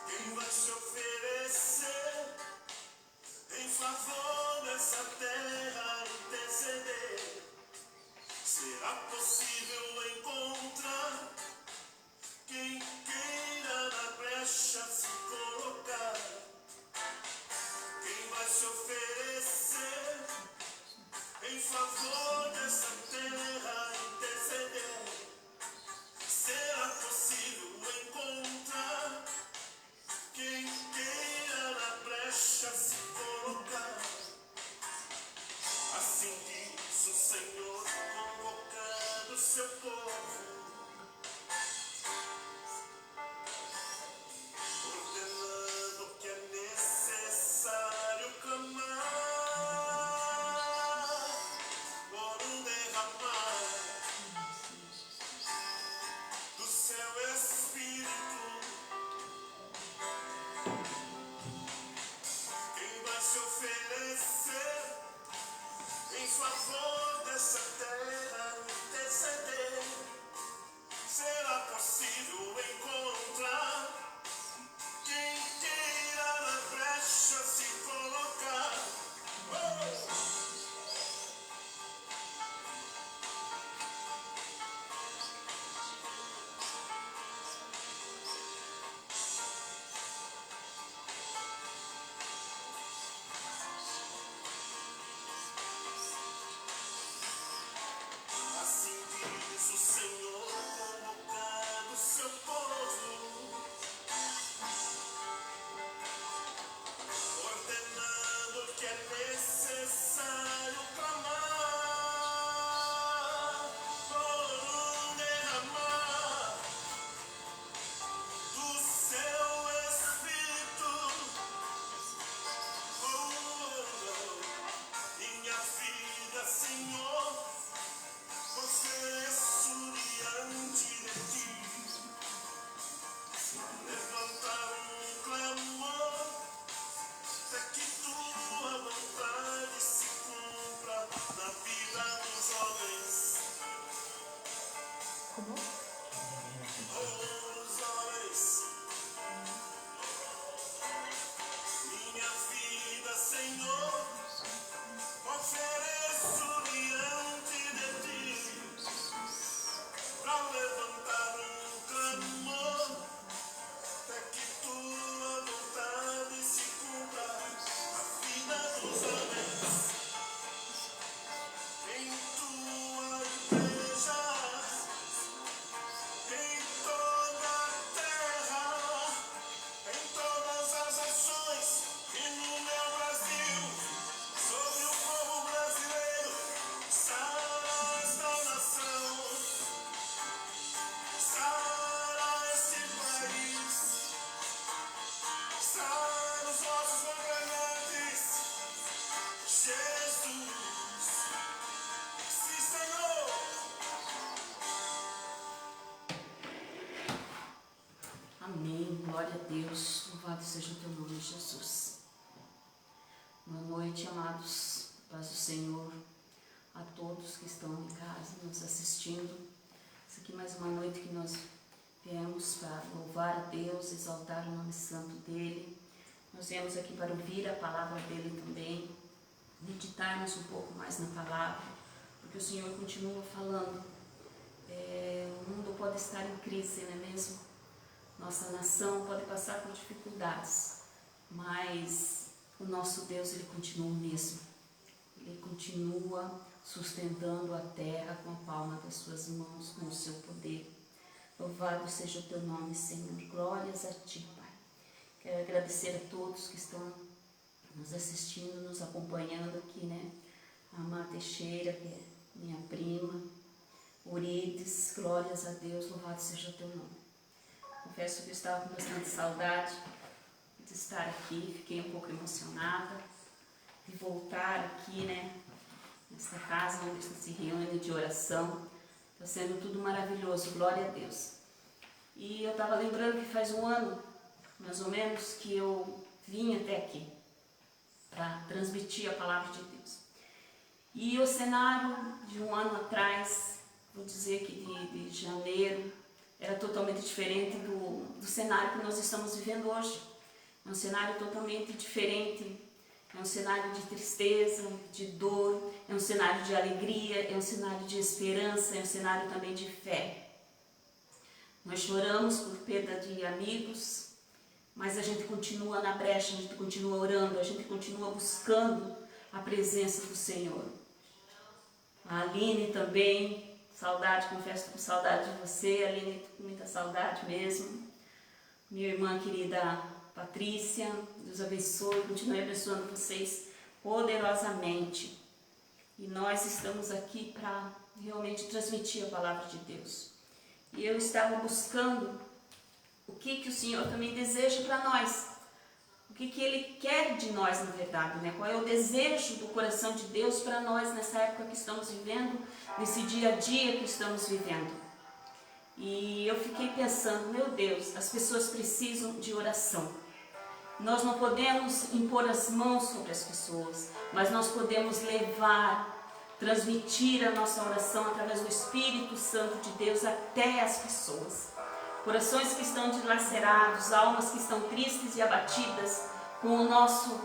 Quem vai se oferecer em favor dessa terra interceder? Será possível encontrar quem queira na brecha se colocar? Quem vai se oferecer em favor dessa terra interceder? Será possível encontrar quem queira na brecha se colocar? Assim diz o Senhor, convocando seu povo, ordenando que é necessário clamar por um derramar do seu Espírito. Quem vai se oferecer em favor dessa terra interceder? Será possível encontrar quem queira na brecha se colocar? Assim diz o Senhor, convocando seu povo, ordenando que é necessário clamar por um derramar do seu Espírito. Minha vida, Senhor, ofereço diante de ti. Levantar um clamor para que tua vontade se cumpra na vida dos homens. Os homens. Minha vida, Senhor, ofereço diante de ti, para levantar um clamor, para que tua vontade se cumpra na vida dos homens, em tua igreja, em toda a terra, em todas as ações e no meu Brasil, sobre o povo brasileiro. Sara esta nação, sara este país, sara os nossos governantes. Jesus, sim, Senhor. Amém, glória a Deus, louvado seja o teu nome, Jesus. Boa noite, amados, paz do Senhor, a todos que estão em casa nos assistindo. Essa aqui é mais uma noite que nós viemos para louvar a Deus, exaltar o nome santo dEle. Nós viemos aqui para ouvir a palavra dEle também, meditarmos um pouco mais na palavra, porque o Senhor continua falando. O mundo pode estar em crise, não é mesmo? Nossa nação pode passar por dificuldades, mas o nosso Deus, Ele continua o mesmo. Ele continua sustentando a terra com a palma das suas mãos, com o seu poder. Louvado seja o teu nome, Senhor. Glórias a ti, Pai. Quero agradecer a todos que estão nos assistindo, nos acompanhando aqui, né? A Má Teixeira, que é minha prima. Urides, glórias a Deus, louvado seja o teu nome. Confesso que eu estava com bastante saudade de estar aqui, fiquei um pouco emocionada de voltar aqui, né, nesta casa onde se reúne de oração. Está sendo tudo maravilhoso, glória a Deus. E eu estava lembrando que faz um ano, mais ou menos, que eu vim até aqui para transmitir a palavra de Deus. E o cenário de um ano atrás, vou dizer que de janeiro era totalmente diferente do cenário que nós estamos vivendo hoje. É um cenário totalmente diferente, é um cenário de tristeza, de dor, é um cenário de alegria, é um cenário de esperança, é um cenário também de fé. Nós choramos por perda de amigos, mas a gente continua na brecha, a gente continua orando, a gente continua buscando a presença do Senhor. A Aline também, saudade, confesso que com saudade de você, Aline, com muita saudade mesmo. Minha irmã querida Patrícia, Deus abençoe, continue abençoando vocês poderosamente. E nós estamos aqui para realmente transmitir a palavra de Deus. E eu estava buscando o que o Senhor também deseja para nós. O que Ele quer de nós, na verdade, né? Qual é o desejo do coração de Deus para nós nessa época que estamos vivendo, nesse dia a dia que estamos vivendo. E eu fiquei pensando, meu Deus, as pessoas precisam de oração. Nós não podemos impor as mãos sobre as pessoas, mas nós podemos levar, transmitir a nossa oração através do Espírito Santo de Deus até as pessoas. Corações que estão dilacerados, almas que estão tristes e abatidas, com o nosso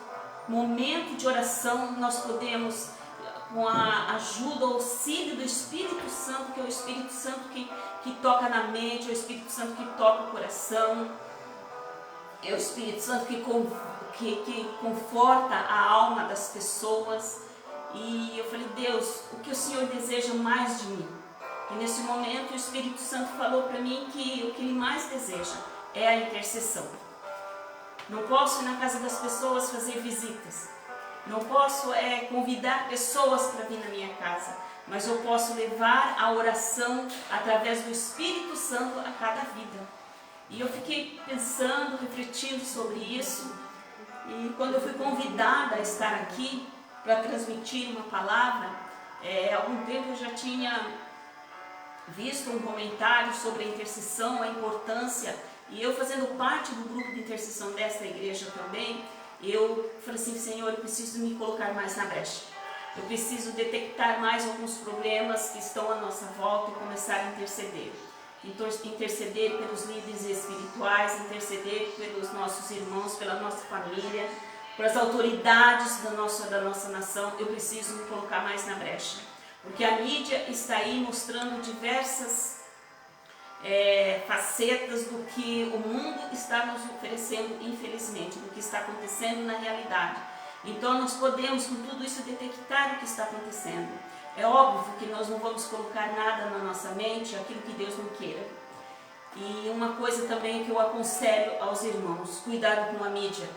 momento de oração, nós podemos, com a ajuda, o auxílio do Espírito Santo, que é o Espírito Santo que toca na mente, é o Espírito Santo que toca o coração, é o Espírito Santo que conforta a alma das pessoas. E eu falei, Deus, o que o Senhor deseja mais de mim? E nesse momento o Espírito Santo falou para mim que o que Ele mais deseja é a intercessão. Não posso ir na casa das pessoas fazer visitas. Não posso convidar pessoas para vir na minha casa. Mas eu posso levar a oração através do Espírito Santo a cada vida. E eu fiquei pensando, refletindo sobre isso. E quando eu fui convidada a estar aqui para transmitir uma palavra, há algum tempo eu já tinha visto um comentário sobre a intercessão, a importância, e eu fazendo parte do grupo de intercessão desta igreja também, eu falei assim, Senhor, eu preciso me colocar mais na brecha. Eu preciso detectar mais alguns problemas que estão à nossa volta e começar a interceder. Interceder pelos líderes espirituais, interceder pelos nossos irmãos, pela nossa família, pelas autoridades da nossa nação. Eu preciso me colocar mais na brecha. Porque a mídia está aí mostrando diversas facetas do que o mundo está nos oferecendo, infelizmente, do que está acontecendo na realidade. Então nós podemos com tudo isso detectar o que está acontecendo. É óbvio que nós não vamos colocar nada na nossa mente, aquilo que Deus não queira. E uma coisa também que eu aconselho aos irmãos, cuidado com a mídia,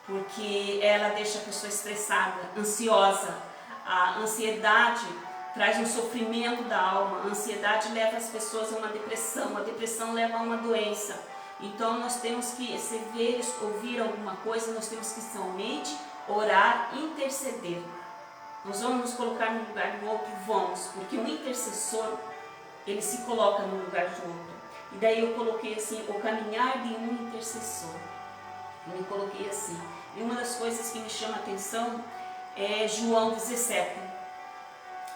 porque ela deixa a pessoa estressada, ansiosa. A ansiedade traz um sofrimento da alma, a ansiedade leva as pessoas a uma depressão, a depressão leva a uma doença. Então nós temos que, se ver, ouvir alguma coisa, nós temos que somente orar, interceder. Nós vamos nos colocar no lugar do outro? Vamos, porque um intercessor, ele se coloca no lugar do outro. E daí eu coloquei assim, o caminhar de um intercessor. Eu me coloquei assim. E uma das coisas que me chama a atenção é João 17.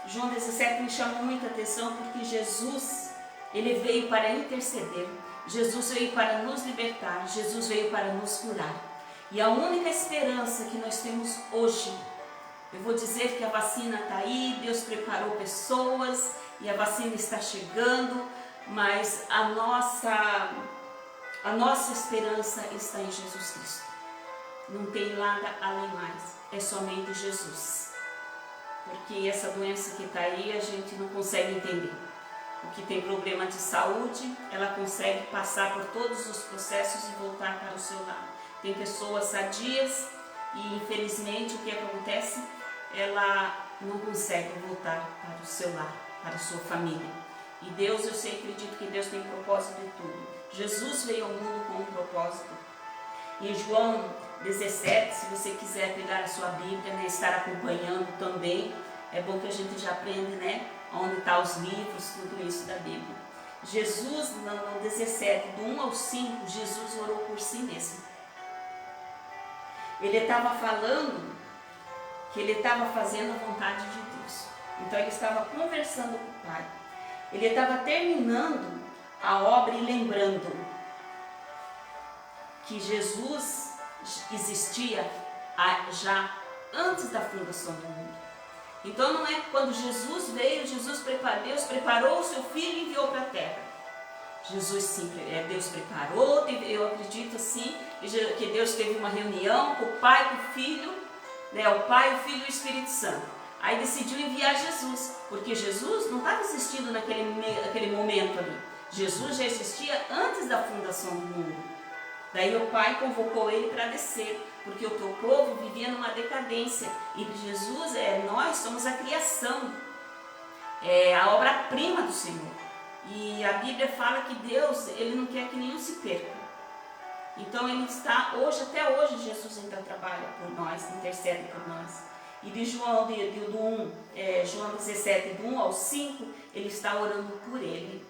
João 17 me chama muita atenção porque Jesus, Ele veio para interceder. Jesus veio para nos libertar. Jesus veio para nos curar. E a única esperança que nós temos hoje, eu vou dizer que a vacina está aí, Deus preparou pessoas e a vacina está chegando, mas a nossa esperança está em Jesus Cristo. Não tem nada além mais, é somente Jesus. Porque essa doença que está aí a gente não consegue entender. O que tem problema de saúde, ela consegue passar por todos os processos e voltar para o seu lado. Tem pessoas sadias e infelizmente o que acontece? Ela não consegue voltar para o seu lar, para a sua família. E Deus, eu sei, acredito que Deus tem um propósito de tudo. Jesus veio ao mundo com um propósito. Em João 17, se você quiser pegar a sua Bíblia, né, estar acompanhando também, é bom que a gente já aprende, né, onde estão os livros, tudo isso da Bíblia. Jesus, no 17, do 1 ao 5, Jesus orou por si mesmo. Ele estava falando que ele estava fazendo a vontade de Deus. Então ele estava conversando com o Pai. Ele estava terminando a obra e lembrando que Jesus existia já antes da fundação do mundo. Então não é quando Jesus veio, Deus preparou o seu filho e enviou para a terra. Jesus sim, Deus preparou, eu acredito sim, que Deus teve uma reunião com o Pai, com o Filho, né, o Pai, o Filho e o Espírito Santo. Aí decidiu enviar Jesus, porque Jesus não estava existindo naquele momento ali. Jesus já existia antes da fundação do mundo. Daí o Pai convocou ele para descer, porque o teu povo vivia numa decadência. E Jesus, nós somos a criação, a obra-prima do Senhor. E a Bíblia fala que Deus, Ele não quer que nenhum se perca. Então Ele está, até hoje, Jesus ainda trabalha por nós, intercede por nós. E de João 17, do 1 ao 5, Ele está orando por ele.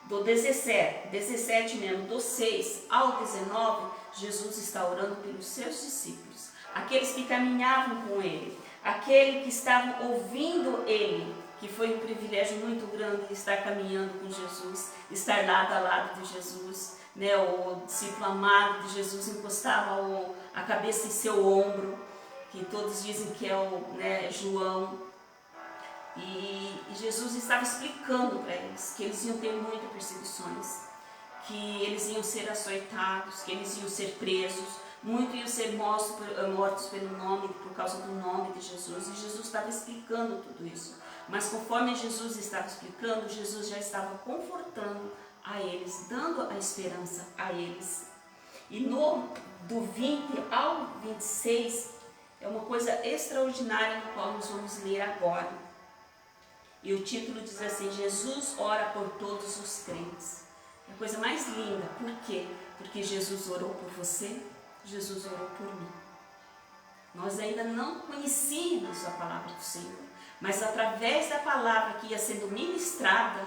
Do 17 mesmo, do 6 ao 19, Jesus está orando pelos seus discípulos, aqueles que caminhavam com Ele, aqueles que estavam ouvindo Ele, que foi um privilégio muito grande estar caminhando com Jesus, estar lado a lado de Jesus, né? O discípulo amado de Jesus encostava a cabeça em seu ombro, que todos dizem que é João. E Jesus estava explicando para eles que eles iam ter muitas perseguições, que eles iam ser açoitados, que eles iam ser presos, muitos iam ser mortos por causa do nome de Jesus. E Jesus estava explicando tudo isso. Mas conforme Jesus estava explicando, Jesus já estava confortando a eles, dando a esperança a eles. E do 20 ao 26 é uma coisa extraordinária no qual nós vamos ler agora. E o título diz assim: Jesus ora por todos os crentes. É a coisa mais linda. Por quê? Porque Jesus orou por você, Jesus orou por mim. Nós ainda não conhecíamos a palavra do Senhor, mas através da palavra que ia sendo ministrada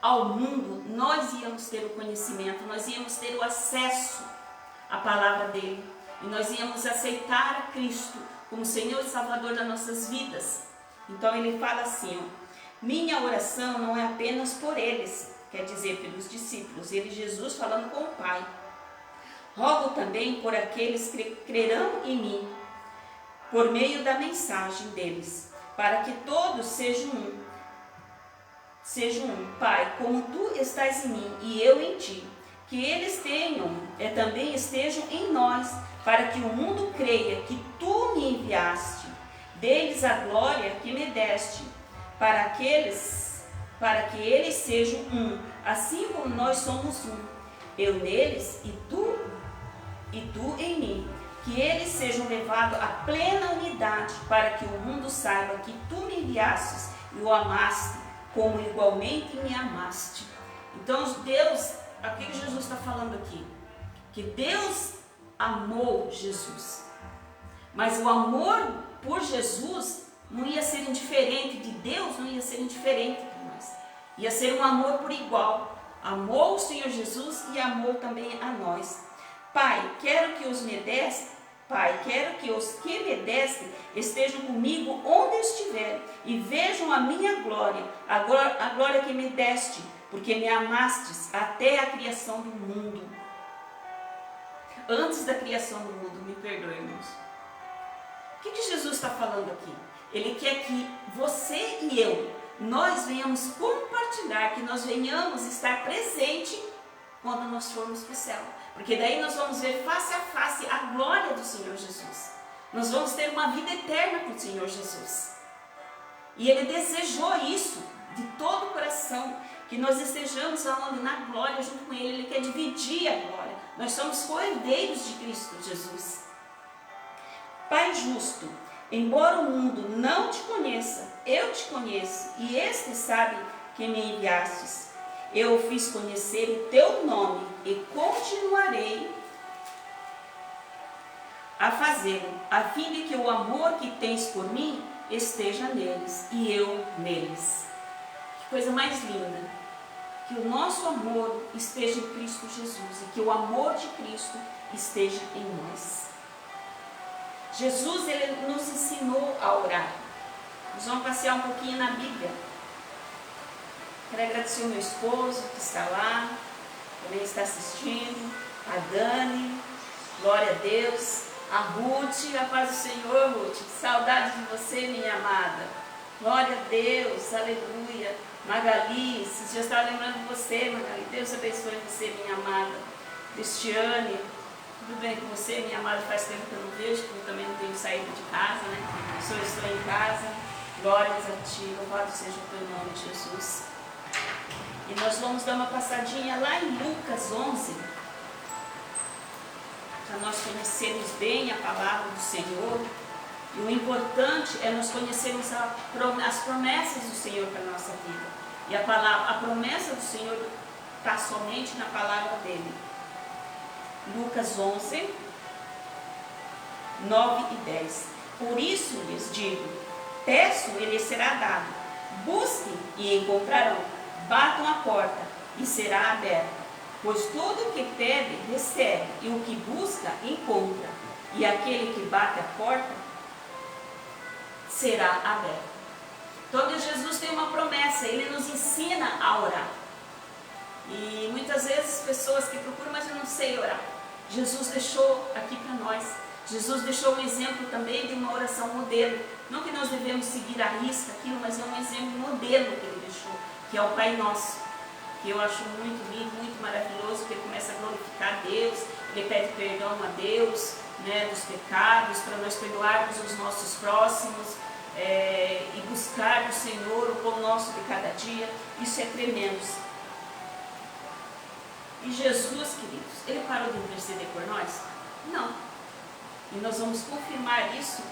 ao mundo, nós íamos ter o conhecimento, nós íamos ter o acesso à palavra dele. E nós íamos aceitar a Cristo como Senhor e Salvador das nossas vidas. Então ele fala assim, minha oração não é apenas por eles, quer dizer, pelos discípulos, Jesus falando com o Pai. Rogo também por aqueles que crerão em mim, por meio da mensagem deles, para que todos sejam um. Pai, como tu estás em mim e eu em ti, que eles também estejam em nós, para que o mundo creia que tu me enviaste. Deles a glória que me deste, para que eles sejam um, assim como nós somos um, eu neles e tu em mim, que eles sejam levados à plena unidade, para que o mundo saiba que tu me enviastes e o amaste, como igualmente me amaste. Então Deus, o que Jesus está falando aqui? Que Deus amou Jesus, mas o amor por Jesus não ia ser indiferente de Deus, não ia ser indiferente para nós. Ia ser um amor por igual. Amou o Senhor Jesus e amou também a nós. Pai, quero que os que me deste estejam comigo onde estiver e vejam a minha glória, a glória que me deste, porque me amastes até a criação do mundo. Antes da criação do mundo, me perdoe, irmãos. O que Jesus está falando aqui? Ele quer que você e eu, nós venhamos compartilhar, que nós venhamos estar presente quando nós formos para o céu. Porque daí nós vamos ver face a face a glória do Senhor Jesus. Nós vamos ter uma vida eterna com o Senhor Jesus. E Ele desejou isso de todo o coração, que nós estejamos aonde? Na glória junto com Ele. Ele quer dividir a glória. Nós somos co-herdeiros de Cristo Jesus. Pai justo, embora o mundo não te conheça, eu te conheço, e este sabe que me enviastes. Eu o fiz conhecer o teu nome e continuarei a fazê-lo, a fim de que o amor que tens por mim esteja neles e eu neles. Que coisa mais linda! Que o nosso amor esteja em Cristo Jesus e que o amor de Cristo esteja em nós. Jesus, Ele nos ensinou a orar. Nós vamos passear um pouquinho na Bíblia. Quero agradecer o meu esposo que está lá, também está assistindo, a Dani, glória a Deus, a Ruth, a paz do Senhor, Ruth, que saudade de você, minha amada, glória a Deus, aleluia, Magali, esses dias eu estava lembrando de você, Magali, Deus abençoe você, minha amada, Cristiane, tudo bem com você, minha amada, faz tempo que eu não vejo, porque eu também não tenho saído de casa, né, só estou em casa, glórias a Ti, louvado seja o Teu nome, Jesus. E nós vamos dar uma passadinha lá em Lucas 11, para nós conhecermos bem a palavra do Senhor. E o importante é nós conhecermos as promessas do Senhor para a nossa vida. E a promessa do Senhor está somente na palavra dele. Lucas 11, 9 e 10. Por isso lhes digo, peço e lhes será dado, busquem e encontrarão. Batam a porta e será aberta, pois todo o que pede, recebe, e o que busca, encontra, e aquele que bate a porta, será aberto. Então Jesus tem uma promessa, Ele nos ensina a orar. E muitas vezes pessoas que procuram, mas eu não sei orar. Jesus deixou aqui para nós. Jesus deixou um exemplo também de uma oração modelo. Não que nós devemos seguir à risca aquilo, mas é um exemplo modelo que Ele deixou, que é o Pai Nosso, que eu acho muito lindo, muito maravilhoso, que Ele começa a glorificar Deus, Ele pede perdão a Deus, né, dos pecados, para nós perdoarmos os nossos próximos, e buscar do Senhor o pão nosso de cada dia. Isso é tremendo. E Jesus, queridos, Ele parou de interceder por nós? Não. E nós vamos confirmar isso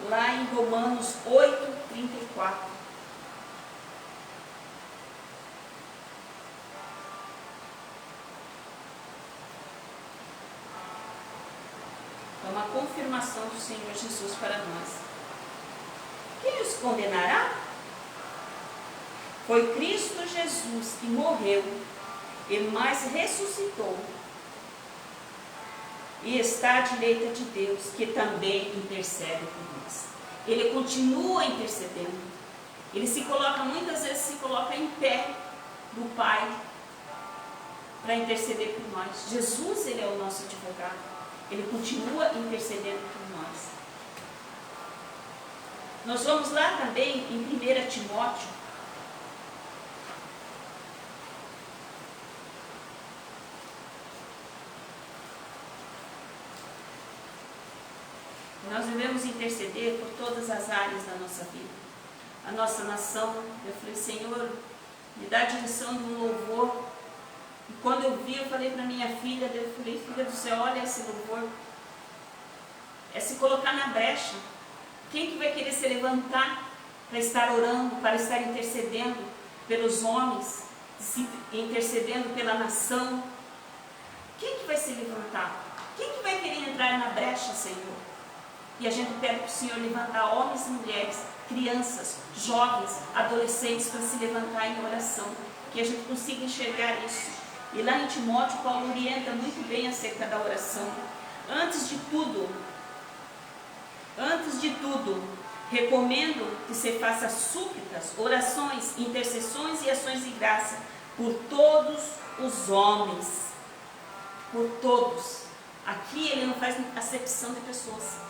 lá em Romanos 8:34. É uma confirmação do Senhor Jesus para nós. Quem os condenará? Foi Cristo Jesus que morreu e mais ressuscitou e está à direita de Deus, que também intercede por nós. Ele continua intercedendo. Ele se coloca, muitas vezes se coloca em pé do Pai para interceder por nós. Jesus, Ele é o nosso advogado. Ele continua intercedendo por nós. Nós vamos lá também em 1 Timóteo. Nós devemos interceder por todas as áreas da nossa vida. A nossa nação, eu falei, Senhor, me dá a direção de um louvor. E quando eu vi, eu falei para minha filha, eu falei, filha do céu, olha esse louvor. É se colocar na brecha. Quem que vai querer se levantar para estar orando, para estar intercedendo pelos homens, intercedendo pela nação? Quem que vai se levantar? Quem que vai querer entrar na brecha, Senhor? E a gente pede para o Senhor levantar homens e mulheres, crianças, jovens, adolescentes, para se levantar em oração, que a gente consiga enxergar isso. E lá em Timóteo, Paulo orienta muito bem acerca da oração. Antes de tudo, recomendo que você faça súplicas, orações, intercessões e ações de graça por todos os homens. Por todos. Aqui ele não faz acepção de pessoas.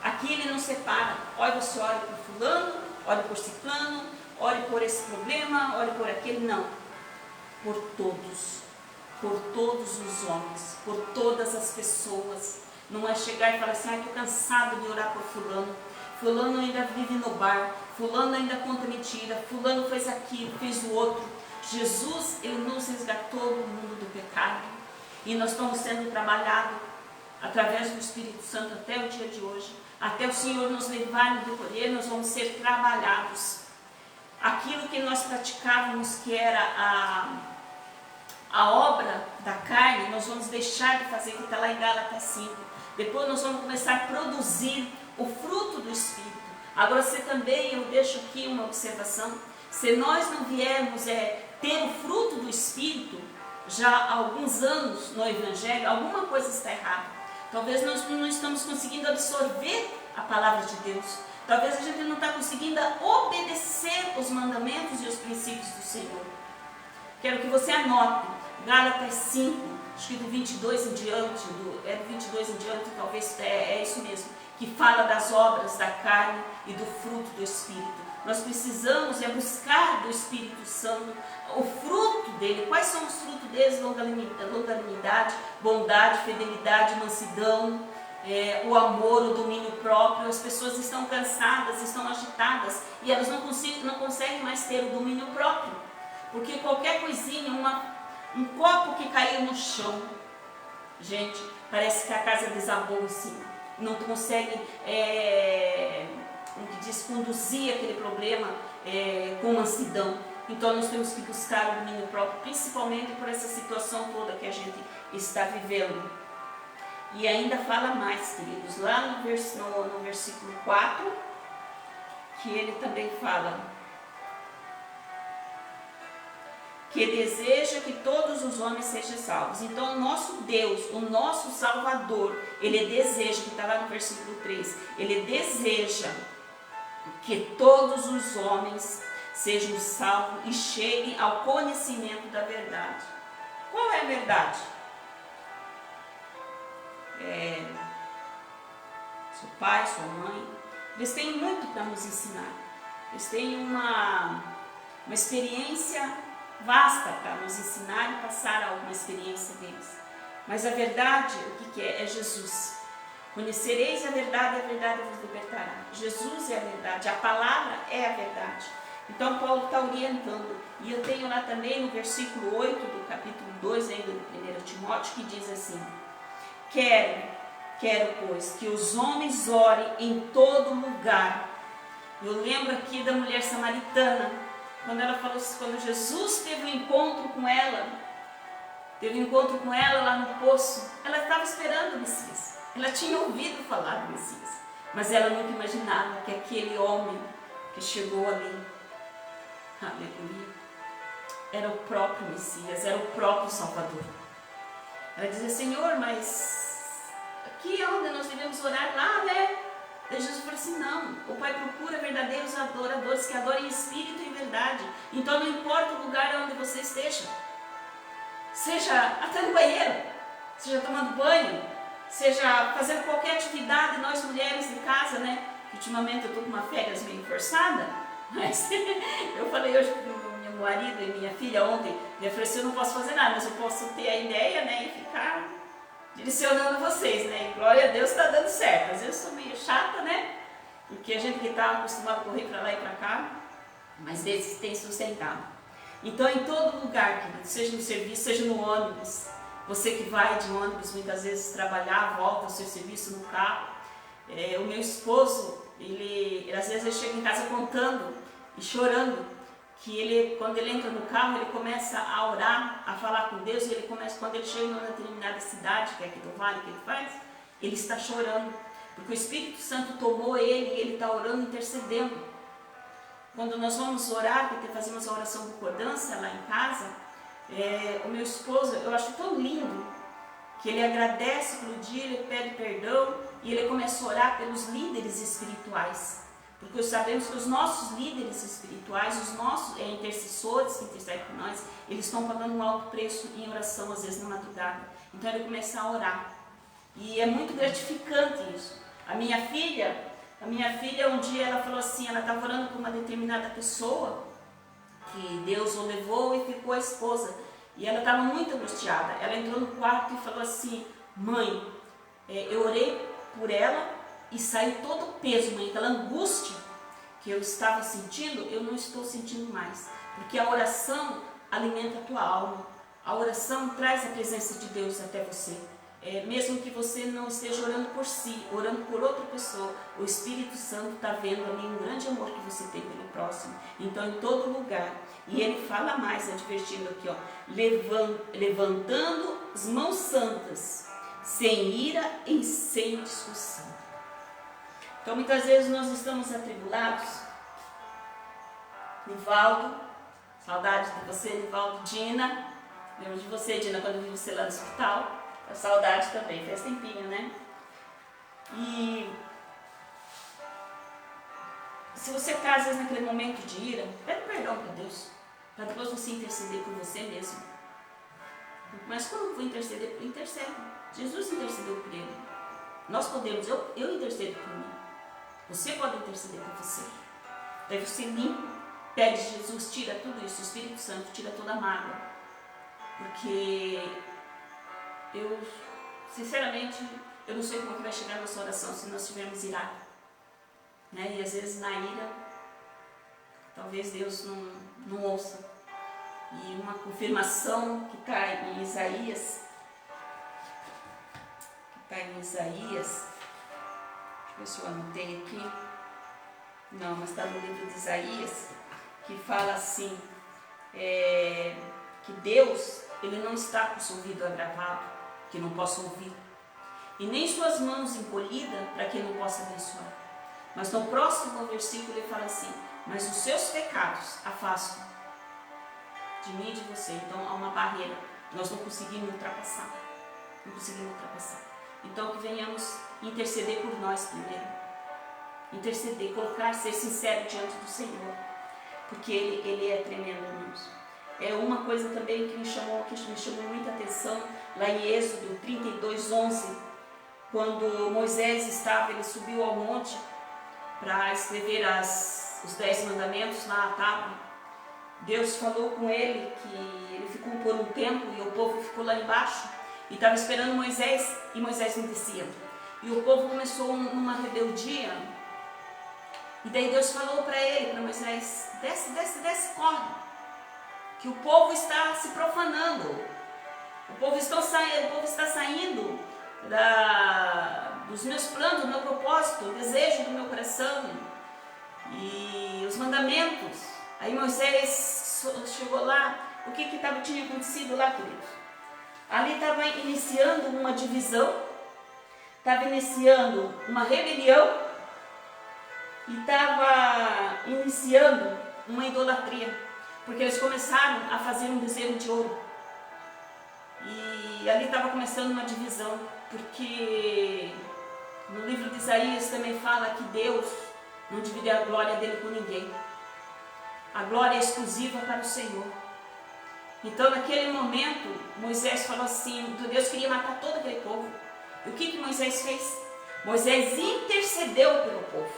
Aqui ele não separa. Olha, você ora por fulano, ore por ciclano, ore por esse problema, ore por aquele. Não. Por todos. Por todos os homens. Por todas as pessoas. Não é chegar e falar assim, estou cansado de orar por fulano. Fulano ainda vive no bar. Fulano ainda conta mentira. Fulano fez aquilo, fez o outro. Jesus, Ele nos resgatou do mundo do pecado. E nós estamos sendo trabalhados através do Espírito Santo até o dia de hoje. Até o Senhor nos levar no poder, nós vamos ser trabalhados. Aquilo que nós praticávamos, que era a obra da carne, nós vamos deixar de fazer, que está lá em Gálatas 5. Depois nós vamos começar a produzir o fruto do Espírito. Agora você também, eu deixo aqui uma observação, se nós não viermos ter o fruto do Espírito, já há alguns anos no Evangelho, alguma coisa está errada. Talvez nós não estamos conseguindo absorver a palavra de Deus. Talvez a gente não está conseguindo obedecer os mandamentos e os princípios do Senhor. Quero que você anote, Gálatas 5, acho que do 22 em diante, do 22 em diante, talvez é isso mesmo, que fala das obras da carne e do fruto do Espírito. Nós precisamos buscar do Espírito Santo o fruto dele. Quais são os frutos deles? Longanimidade, bondade, fidelidade, mansidão, o amor, o domínio próprio. As pessoas estão cansadas, estão agitadas e elas não conseguem mais ter o domínio próprio. Porque qualquer coisinha, um copo que caiu no chão, gente, parece que a casa desabou em cima. Não consegue conduzir aquele problema com mansidão. Então nós temos que buscar o domínio próprio, principalmente por essa situação toda que a gente está vivendo. E ainda fala mais, queridos, lá no versículo 4, que ele também fala que deseja que todos os homens sejam salvos. Então o nosso Deus, o nosso Salvador, ele deseja, que está lá no versículo 3, ele deseja que todos os homens sejam salvos e cheguem ao conhecimento da verdade. Qual é a verdade? Seu pai, sua mãe, eles têm muito para nos ensinar. Eles têm uma experiência vasta para nos ensinar e passar alguma experiência deles. Mas a verdade, o que é? É Jesus. Conhecereis a verdade vos libertará. Jesus é a verdade, a palavra é a verdade. Então Paulo está orientando. E eu tenho lá também no versículo 8 do capítulo 2 ainda do 1 Timóteo, que diz assim: Quero, pois, que os homens orem em todo lugar. Eu lembro aqui da mulher samaritana, quando ela falou, quando Jesus teve um encontro com ela lá no poço, ela estava esperando o Messias. Ela tinha ouvido falar do Messias, mas ela nunca imaginava que aquele homem que chegou ali, aleluia, era o próprio Messias, era o próprio Salvador. Ela dizia: Senhor, mas aqui é onde nós devemos orar, lá, né? Daí Jesus falou assim: não, o Pai procura verdadeiros adoradores que adorem em espírito e em verdade. Então não importa o lugar onde você esteja, seja até no banheiro, seja tomando banho, seja fazendo qualquer atividade. Nós mulheres de casa, né? Ultimamente eu estou com uma férias meio forçada, mas eu falei hoje para o meu marido e minha filha ontem, eu falei assim: eu não posso fazer nada, mas eu posso ter a ideia, né, e ficar direcionando vocês, né? E glória a Deus, está dando certo. Às vezes eu sou meio chata, né? Porque a gente que está acostumado a correr para lá e para cá, mas desses tem sustentado. Então, em todo lugar, querido, seja no serviço, seja no ônibus, você que vai de ônibus muitas vezes trabalhar, volta ao seu serviço no carro. O meu esposo, ele às vezes ele chega em casa contando e chorando, que quando ele entra no carro, ele começa a orar, a falar com Deus, e ele começa, quando ele chega em uma determinada cidade, que é aqui do Vale que ele faz, ele está chorando, porque o Espírito Santo tomou ele e ele está orando, intercedendo. Quando nós vamos orar, porque fazemos a oração de concordância lá em casa, o meu esposo, eu acho tão lindo, que ele agradece pelo dia, ele pede perdão, e ele começa a orar pelos líderes espirituais. Porque sabemos que os nossos líderes espirituais, os nossos intercessores que intercedem por nós, eles estão pagando um alto preço em oração, às vezes na madrugada. Então ele começa a orar. E é muito gratificante isso. A minha filha, um dia ela falou assim, ela estava orando por uma determinada pessoa, que Deus o levou e ficou a esposa. E ela estava muito angustiada. Ela entrou no quarto e falou assim: mãe, eu orei por ela, e saiu todo o peso, mãe, aquela angústia que eu estava sentindo, eu não estou sentindo mais. Porque a oração alimenta a tua alma. A oração traz a presença de Deus até você. Mesmo que você não esteja orando por si, orando por outra pessoa, o Espírito Santo está vendo ali um grande amor que você tem pelo próximo. Então, em todo lugar. E ele fala mais, advertindo aqui, ó, levantando as mãos santas, sem ira e sem discussão. Então, muitas vezes nós estamos atribulados. Nivaldo, saudade de você, Nivaldo. Dina, lembro de você, Dina, quando eu vi você lá no hospital. A saudade também, faz tempinho, né? E se você está, às vezes, naquele momento de ira, pede perdão para Deus. para depois você interceder por você mesmo. Mas como eu vou interceder? Intercede. Jesus intercedeu por ele. Nós podemos, eu intercedo por mim. Você pode interceder por você. Daí você limpa, pede Jesus, tira tudo isso, o Espírito Santo, tira toda a mágoa. Porque eu, sinceramente, eu não sei como é que vai chegar a nossa oração se nós estivermos irados. Né? E às vezes na ira, talvez Deus não ouça. E uma confirmação que está em Isaías, deixa eu ver se eu anotei aqui, não, mas está no livro de Isaías, que fala assim, que Deus, ele não está com seu ouvido agravado, que não possa ouvir, e nem suas mãos encolhidas para que não possa abençoar. Mas no próximo versículo ele fala assim, mas os seus pecados afastam de mim e de você. Então há uma barreira, nós não conseguimos ultrapassar. Então que venhamos interceder por nós primeiro. Interceder, colocar, ser sincero diante do Senhor. Porque Ele é tremendo, irmãos. É uma coisa também que me chamou muita atenção, lá em Êxodo 32:11, quando Moisés ele subiu ao monte para escrever os 10 mandamentos na tábua. Deus falou com ele que ele ficou por um tempo e o povo ficou lá embaixo e estava esperando Moisés e Moisés não descia. E o povo começou numa rebeldia e daí Deus falou para Moisés, desce, corre, que o povo está se profanando, o povo está saindo dos meus planos, do meu propósito, do desejo do meu coração e os mandamentos. Aí Moisés chegou lá, o que tinha acontecido lá, queridos? Ali estava iniciando uma divisão, estava iniciando uma rebelião e estava iniciando uma idolatria, porque eles começaram a fazer um bezerro de ouro. E ali estava começando uma divisão, porque no livro de Isaías também fala que Deus não divide a glória dele com ninguém. A glória é exclusiva para o Senhor. Então, naquele momento, Moisés falou assim, Deus queria matar todo aquele povo. E o que Moisés fez? Moisés intercedeu pelo povo.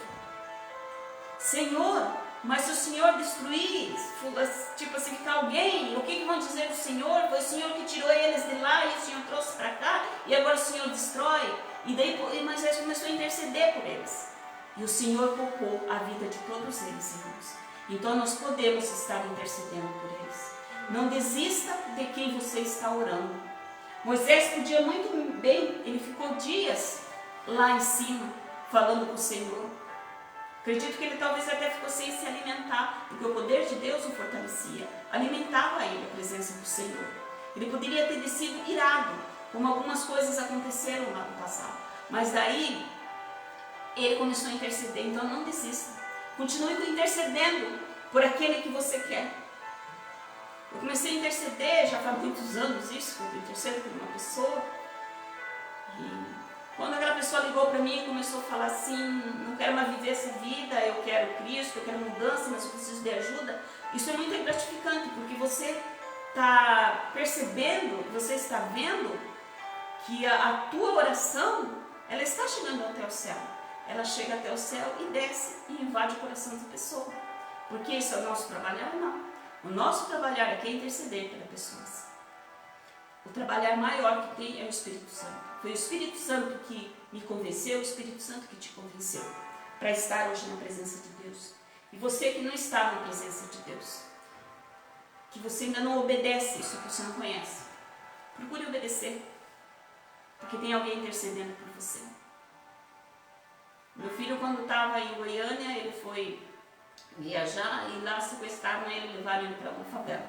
Senhor, mas se o Senhor destruir, tipo assim, ficar alguém, o que vão dizer do Senhor? Foi o Senhor que tirou eles de lá e o Senhor trouxe para cá, e agora o Senhor destrói. E daí Moisés começou a interceder por eles. E o Senhor poupou a vida de todos eles, irmãos. Então nós podemos estar intercedendo por eles. Não desista de quem você está orando. Moisés podia muito bem, ele ficou dias lá em cima, falando com o Senhor. Acredito que ele talvez até ficou sem se alimentar, porque o poder de Deus o fortalecia, alimentava ele a presença do Senhor. Ele poderia ter descido irado, como algumas coisas aconteceram lá no passado. Mas daí, ele começou a interceder, então não desista. Continue intercedendo por aquele que você quer. Eu comecei a interceder, já faz muitos anos isso, que eu intercedo por uma pessoa. E quando aquela pessoa ligou para mim e começou a falar assim, não quero mais viver essa vida, eu quero Cristo, eu quero mudança, mas eu preciso de ajuda. Isso é muito gratificante, porque você está percebendo, você está vendo que a tua oração, ela está chegando até o céu. Ela chega até o céu e desce e invade o coração da pessoa. Porque isso é o nosso trabalhar? Não. O nosso trabalhar aqui é interceder pelas pessoas. O trabalhar maior que tem é o Espírito Santo. Foi o Espírito Santo que me convenceu, o Espírito Santo que te convenceu para estar hoje na presença de Deus. E você que não está na presença de Deus, que você ainda não obedece isso que você não conhece, procure obedecer, porque tem alguém intercedendo por você. Meu filho, quando estava em Goiânia, ele foi viajar e lá sequestraram ele, levaram ele para uma favela.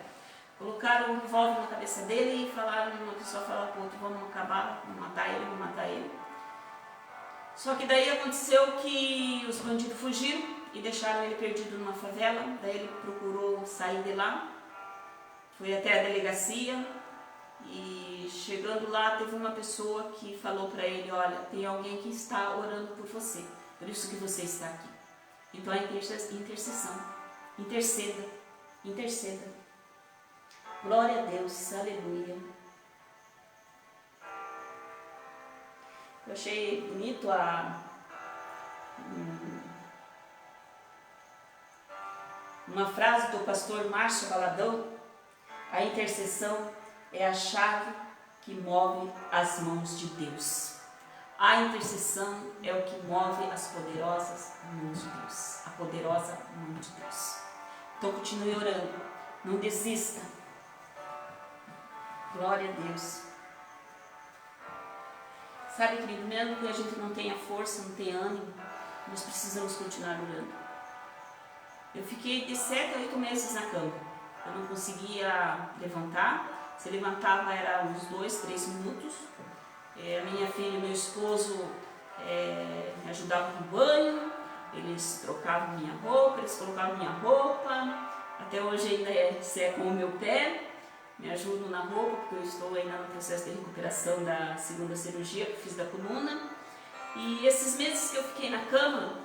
Colocaram um revólver na cabeça dele e falaram, uma pessoa falou para o outro, vamos acabar, vamos matar ele. Só que daí aconteceu que os bandidos fugiram e deixaram ele perdido numa favela. Daí ele procurou sair de lá, foi até a delegacia e chegando lá teve uma pessoa que falou para ele, olha, tem alguém que está orando por você, por isso que você está aqui. Então a intercessão, interceda. Glória a Deus, aleluia. Eu achei bonito uma frase do pastor Márcio Valadão: a intercessão é a chave que move as mãos de Deus. A intercessão é o que move as poderosas mãos de Deus, a poderosa mão de Deus. Então continue orando, não desista. Glória a Deus. Sabe, querido, mesmo que a gente não tenha força, não tenha ânimo, nós precisamos continuar orando. Eu fiquei de 7 a 8 meses na cama. Eu não conseguia levantar. Se levantava era uns 2, 3 minutos. A minha filha e meu esposo me ajudavam no banho. Eles trocavam minha roupa, eles colocavam minha roupa. Até hoje ainda secam o meu pé. Me ajudam na roupa, porque eu estou ainda no processo de recuperação da segunda cirurgia que fiz da coluna. E esses meses que eu fiquei na cama,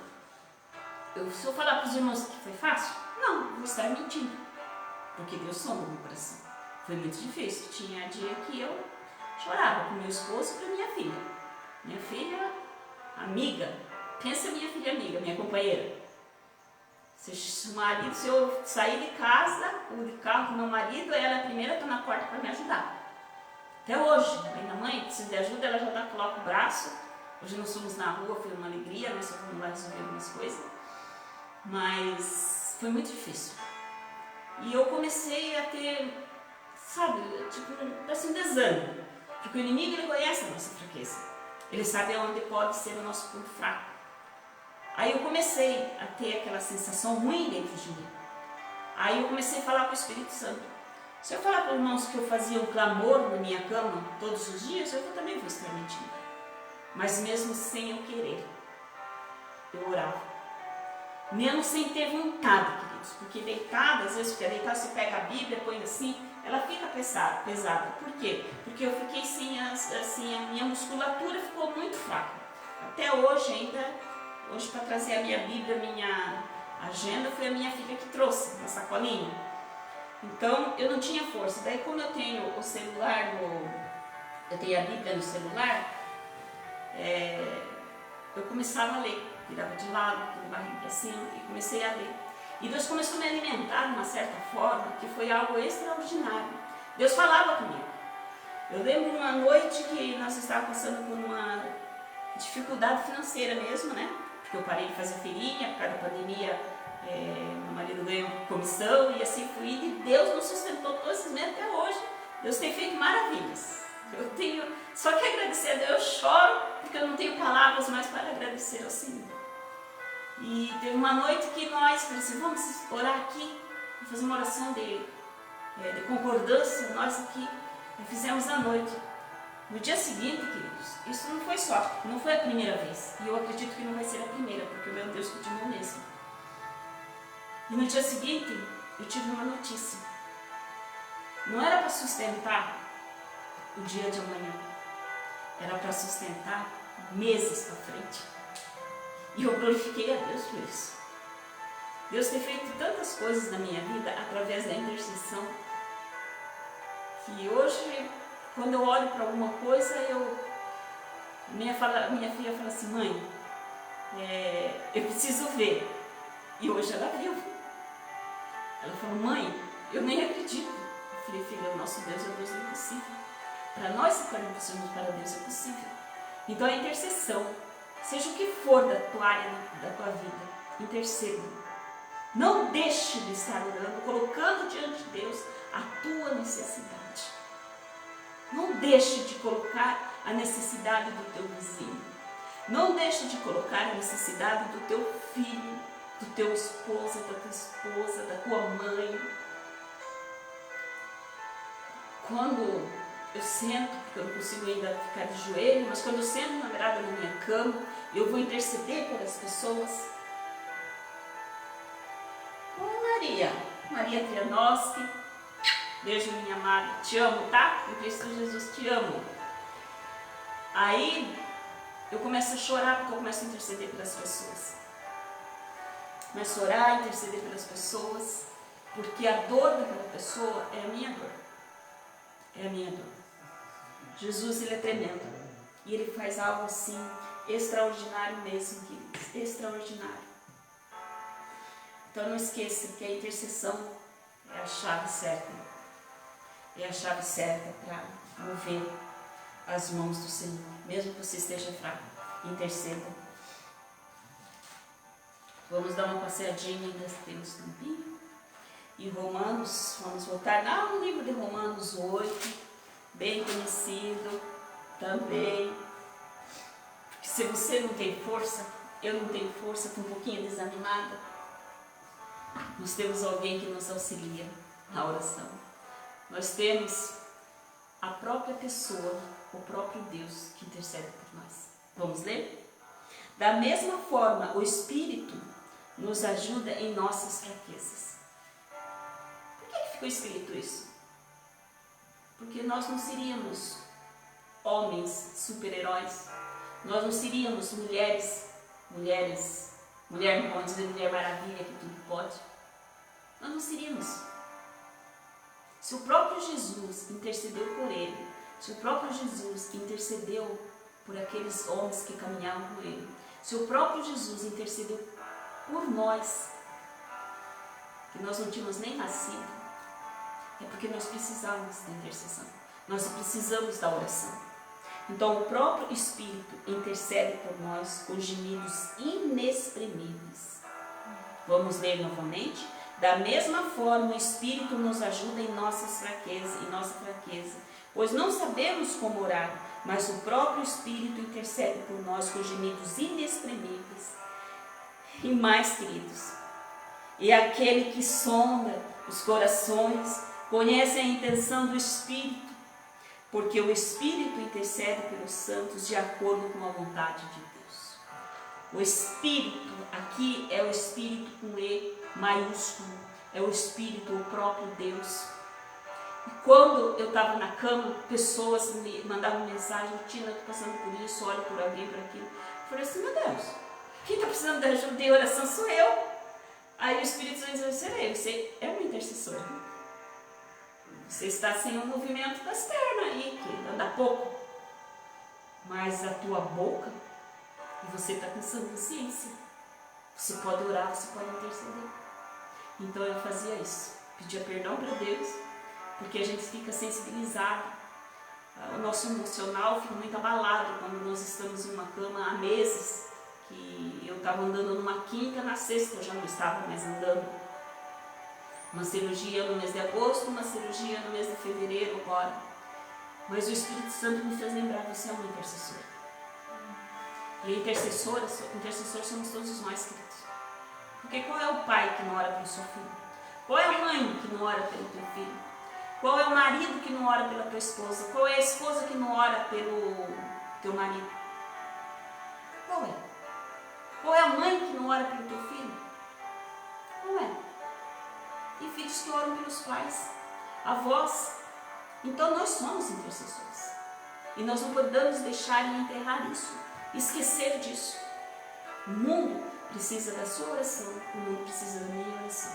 se eu falar para os irmãos que foi fácil, não, vou estar mentindo, porque Deus sonda o meu coração. Foi muito difícil. Tinha dia que eu chorava com meu esposo e para minha filha. Minha filha, amiga, pensa minha filha amiga, minha companheira. Se eu sair de casa, ou de carro com meu marido, ela é a primeira que está na porta para me ajudar. Até hoje, minha mãe precisa de ajuda, ela já coloca o braço. Hoje nós fomos na rua, foi uma alegria, nós só fomos lá resolver algumas coisas. Mas foi muito difícil. E eu comecei a ter, sabe, um desânimo. Porque o inimigo, ele conhece a nossa fraqueza. Ele sabe onde pode ser o nosso ponto fraco. Aí eu comecei a ter aquela sensação ruim dentro de mim. Aí eu comecei a falar com o Espírito Santo. Se eu falar para os irmãos que eu fazia um clamor na minha cama todos os dias, eu também vou estar mentindo. Mas mesmo sem eu querer, eu orava. Mesmo sem ter vontade, queridos. Porque deitada, às vezes, porque deitada você pega a Bíblia, põe assim, ela fica pesada. Por quê? Porque eu fiquei a minha musculatura ficou muito fraca. Até hoje ainda. Hoje, para trazer a minha Bíblia, a minha agenda, foi a minha filha que trouxe na sacolinha. Então, eu não tinha força. Daí, como eu tenho o celular, eu tenho a Bíblia no celular, eu começava a ler. Virava de lado, de barriga para cima, e comecei a ler. E Deus começou a me alimentar de uma certa forma, que foi algo extraordinário. Deus falava comigo. Eu lembro uma noite que nós estávamos passando por uma dificuldade financeira mesmo, né? Porque eu parei de fazer feirinha, por causa da pandemia, meu marido ganhou comissão e assim fui. E Deus nos sustentou todos esses meses até hoje. Deus tem feito maravilhas. Eu tenho só que agradecer a Deus. Eu choro porque eu não tenho palavras mais para agradecer ao Senhor. E teve uma noite que nós falamos assim, vamos orar aqui, fazer uma oração de concordância, nós aqui. Fizemos à noite. No dia seguinte, queridos, isso não foi a primeira vez. E eu acredito que não vai ser a primeira, porque o meu Deus continua o mesmo. E no dia seguinte, eu tive uma notícia. Não era para sustentar o dia de amanhã. Era para sustentar meses para frente. E eu glorifiquei a Deus por isso. Deus tem feito tantas coisas na minha vida através da intercessão, que hoje, quando eu olho para alguma coisa, minha filha fala assim, mãe, eu preciso ver. E hoje ela viu. Ela falou, mãe, eu nem acredito. Eu falei, filha, o nosso Deus é o Deus do impossível. Para nós, se formos para Deus, é possível. Então a intercessão, seja o que for da tua área, da tua vida, interceda. Não deixe de estar orando, colocando diante de Deus a tua necessidade. Não deixe de colocar a necessidade do teu vizinho. Não deixe de colocar a necessidade do teu filho, do teu esposo, da tua esposa, da tua mãe. Quando eu sento, porque eu não consigo ainda ficar de joelho, mas quando eu sento na beirada da minha cama, eu vou interceder pelas pessoas. Maria Trianoschi, beijo minha amada, te amo, tá? Em Cristo Jesus, te amo. Aí eu começo a chorar porque eu começo a interceder pelas pessoas. Começo a orar, interceder pelas pessoas, porque a dor daquela pessoa é a minha dor. é a minha dor. Jesus, ele é tremendo. E ele faz algo assim, extraordinário mesmo, queridos. Extraordinário. Então não esqueça que a intercessão é a chave certa. É a chave certa para mover as mãos do Senhor. Mesmo que você esteja fraco, interceda. Vamos dar uma passeadinha, ainda temos tempinho. E Romanos, vamos voltar lá no livro de Romanos 8, bem conhecido também. Porque se você não tem força, eu não tenho força, estou um pouquinho desanimada, nós temos alguém que nos auxilia na oração. Nós temos a própria pessoa, o próprio Deus que intercede por nós. Vamos ler? Da mesma forma, o Espírito nos ajuda em nossas fraquezas. Por que ficou escrito isso? Porque nós não seríamos homens super-heróis, nós não seríamos mulher, não pode dizer Mulher Maravilha, que tudo pode. Nós não seríamos. Se o próprio Jesus intercedeu por ele, se o próprio Jesus intercedeu por aqueles homens que caminhavam com ele, se o próprio Jesus intercedeu por nós, que nós não tínhamos nem nascido, é porque nós precisávamos da intercessão. Nós precisamos da oração. Então o próprio Espírito intercede por nós com gemidos inexprimíveis. Vamos ler novamente? Da mesma forma, o Espírito nos ajuda em nossa fraqueza, pois não sabemos como orar, mas o próprio Espírito intercede por nós com gemidos inexprimíveis. E mais, queridos, e aquele que sonda os corações conhece a intenção do Espírito, porque o Espírito intercede pelos santos de acordo com a vontade de Deus. O Espírito, aqui é o Espírito com E maiúsculo, é o Espírito, o próprio Deus. E quando eu estava na cama, pessoas me mandavam mensagem: Tina, estou passando por isso, olho por alguém, por aquilo. Eu falei assim: meu Deus, quem está precisando de ajuda de oração sou eu. Aí o Espírito Santo disse: você é um intercessor. Você está sem o movimento das pernas aí, que anda pouco. Mas a tua boca, e você está com sã consciência. Você pode orar, você pode interceder. Então eu fazia isso. Pedia perdão para Deus, porque a gente fica sensibilizado. O nosso emocional fica muito abalado quando nós estamos em uma cama há meses. Que eu estava andando numa quinta, na sexta eu já não estava mais andando. Uma cirurgia no mês de agosto, uma cirurgia no mês de fevereiro agora. Mas o Espírito Santo me fez lembrar: você é uma intercessora. E intercessor somos todos nós, queridos. Porque qual é o pai que não ora pelo seu filho? Qual é a mãe que não ora pelo teu filho? Qual é o marido que não ora pela tua esposa? Qual é a esposa que não ora pelo teu marido? Qual é? Qual é a mãe que não ora pelo teu filho? Qual é? Tem filhos que oram pelos pais, avós. Então nós somos intercessores. E nós não podemos deixar de enterrar isso, esquecer disso. O mundo precisa da sua oração, o mundo precisa da minha oração.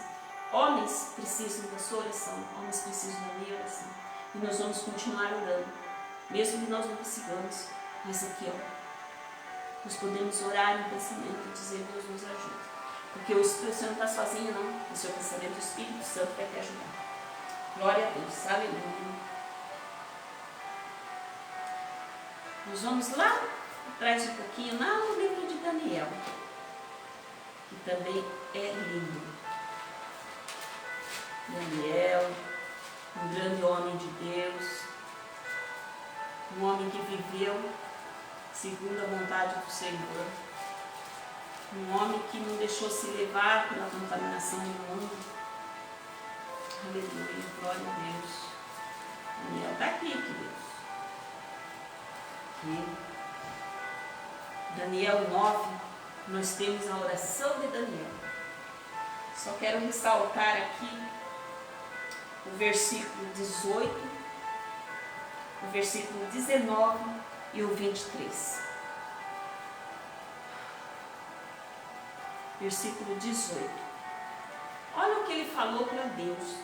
Homens precisam da sua oração, homens precisam da minha oração. E nós vamos continuar orando, mesmo que nós não consigamos. Mas aqui, ó, nós podemos orar em pensamento e dizer: Deus nos ajuda. Porque o Espírito Santo não está sozinho, não. O seu pensamento, o Espírito Santo vai te ajudar. Glória a Deus, aleluia. Nós vamos lá atrás um pouquinho, lá no livro de Daniel, que também é lindo. Daniel, um grande homem de Deus, um homem que viveu segundo a vontade do Senhor, um homem que não deixou se levar pela contaminação do mundo. Aleluia, glória a Deus. Daniel está aqui, queridos. Aqui. Daniel 9, nós temos a oração de Daniel. Só quero ressaltar aqui o versículo 18, o versículo 19 e o 23. Versículo 18. Olha o que ele falou para Deus.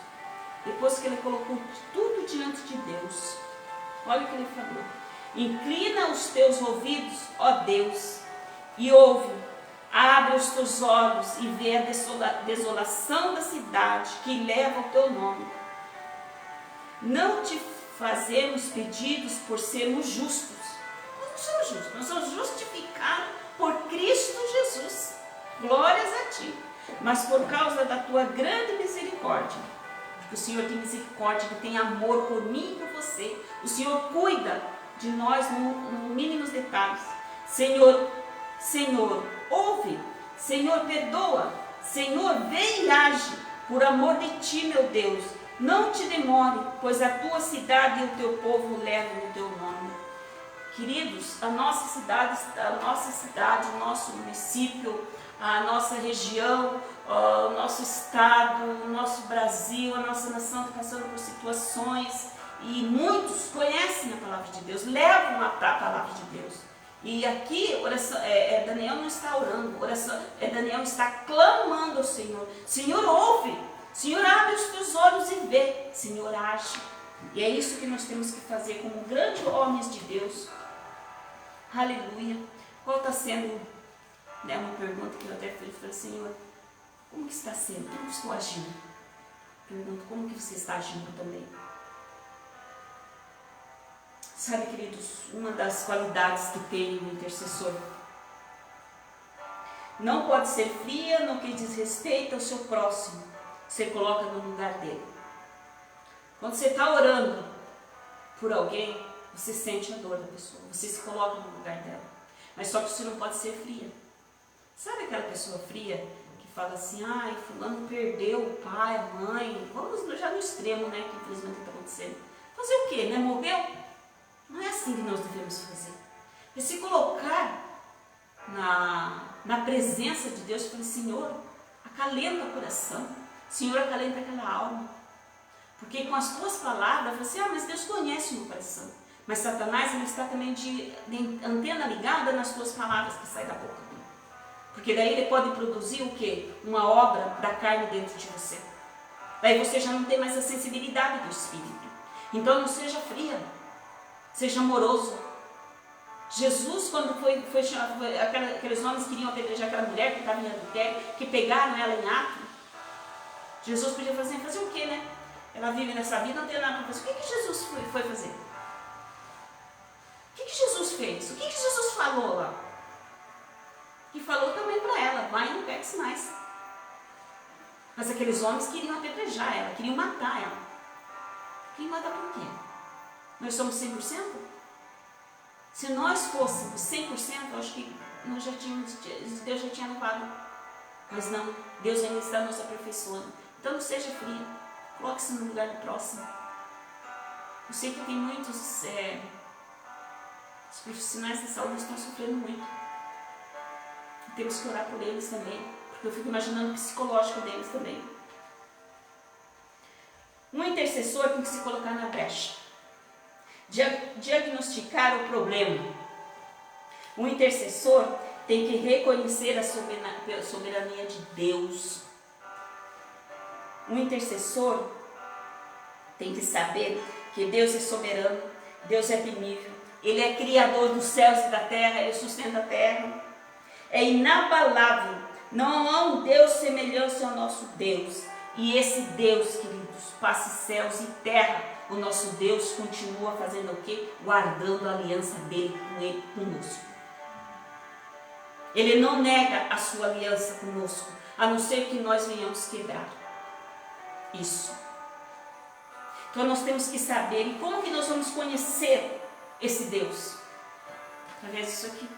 depois que ele colocou tudo diante de Deus, olha o que ele falou: inclina os teus ouvidos, ó Deus, e ouve, abre os teus olhos e vê a desolação da cidade que leva o teu nome. Não te fazemos pedidos por sermos justos. Nós não somos justos, nós somos justificados por Cristo Jesus. Glórias a ti. Mas por causa da tua grande misericórdia, porque o Senhor tem misericórdia, Ele tem amor por mim e por você. O Senhor cuida de nós nos mínimos detalhes. Senhor, ouve. Senhor, perdoa. Senhor, vem e age. Por amor de ti, meu Deus, não te demore, pois a tua cidade e o teu povo levam o teu nome. Queridos, a nossa cidade, o nosso município, a nossa região, o nosso estado, o nosso Brasil, a nossa nação está passando por situações, e muitos conhecem a palavra de Deus, levam a palavra de Deus. E aqui, oração, Daniel não está orando, Daniel está clamando ao Senhor. Senhor, ouve. Senhor, abre os teus olhos e vê. Senhor, age. E é isso que nós temos que fazer como grandes homens de Deus. Aleluia. Qual está sendo, uma pergunta que eu até fiz, falei: Senhor, como que está sendo? Como estou agindo? Pergunto: como que você está agindo também? Sabe, queridos, uma das qualidades que tem o intercessor: não pode ser fria no que diz respeito ao seu próximo. Você coloca no lugar dele. Quando você está orando por alguém, você sente a dor da pessoa, você se coloca no lugar dela. Mas só que você não pode ser fria. Sabe aquela pessoa fria que fala assim: ai, fulano perdeu o pai, a mãe? Vamos já no extremo, né, que infelizmente está acontecendo. Fazer o quê, né? Morreu? Não é assim que nós devemos fazer. É se colocar na presença de Deus e falar: Senhor, acalenta o coração. Senhor, acalenta aquela alma. Porque com as tuas palavras, você, mas Deus conhece o meu coração. Mas Satanás, ele está também de antena ligada nas tuas palavras que saem da boca dele. Porque daí ele pode produzir o quê? Uma obra da carne dentro de você. Daí você já não tem mais a sensibilidade do Espírito. Então não seja fria, seja amoroso. Jesus, quando foi chamado, aqueles homens queriam apedrejar aquela mulher que estava em adultério, que pegaram ela em ato. Jesus podia fazer o quê, né? Ela vive nessa vida, não tem nada para fazer. O que Jesus foi fazer? O que Jesus fez? O que Jesus falou lá? E falou também para ela: vai e não peques mais. Mas aqueles homens queriam apedrejar ela, queriam matar ela. Queriam matar por quê? Nós somos 100%? Se nós fôssemos 100%, eu acho que Deus já tinha levado. Mas não, Deus ainda está nos aperfeiçoando. Então não seja frio, coloque-se no lugar do próximo. Eu sei que tem muitos os profissionais da saúde estão sofrendo muito. E temos que orar por eles também, porque eu fico imaginando o psicológico deles também. Um intercessor tem que se colocar na brecha, diagnosticar o problema. Um intercessor tem que reconhecer a soberania de Deus. Um intercessor tem que saber que Deus é soberano, Deus é temível, Ele é criador dos céus e da terra, Ele sustenta a terra. É inabalável, não há um Deus semelhante ao nosso Deus. E esse Deus, queridos, passe céus e terra, o nosso Deus continua fazendo o quê? Guardando a aliança dele conosco. Ele não nega a sua aliança conosco, a não ser que nós venhamos quebrar isso. Então nós temos que saber, e como que nós vamos conhecer esse Deus? Através disso aqui.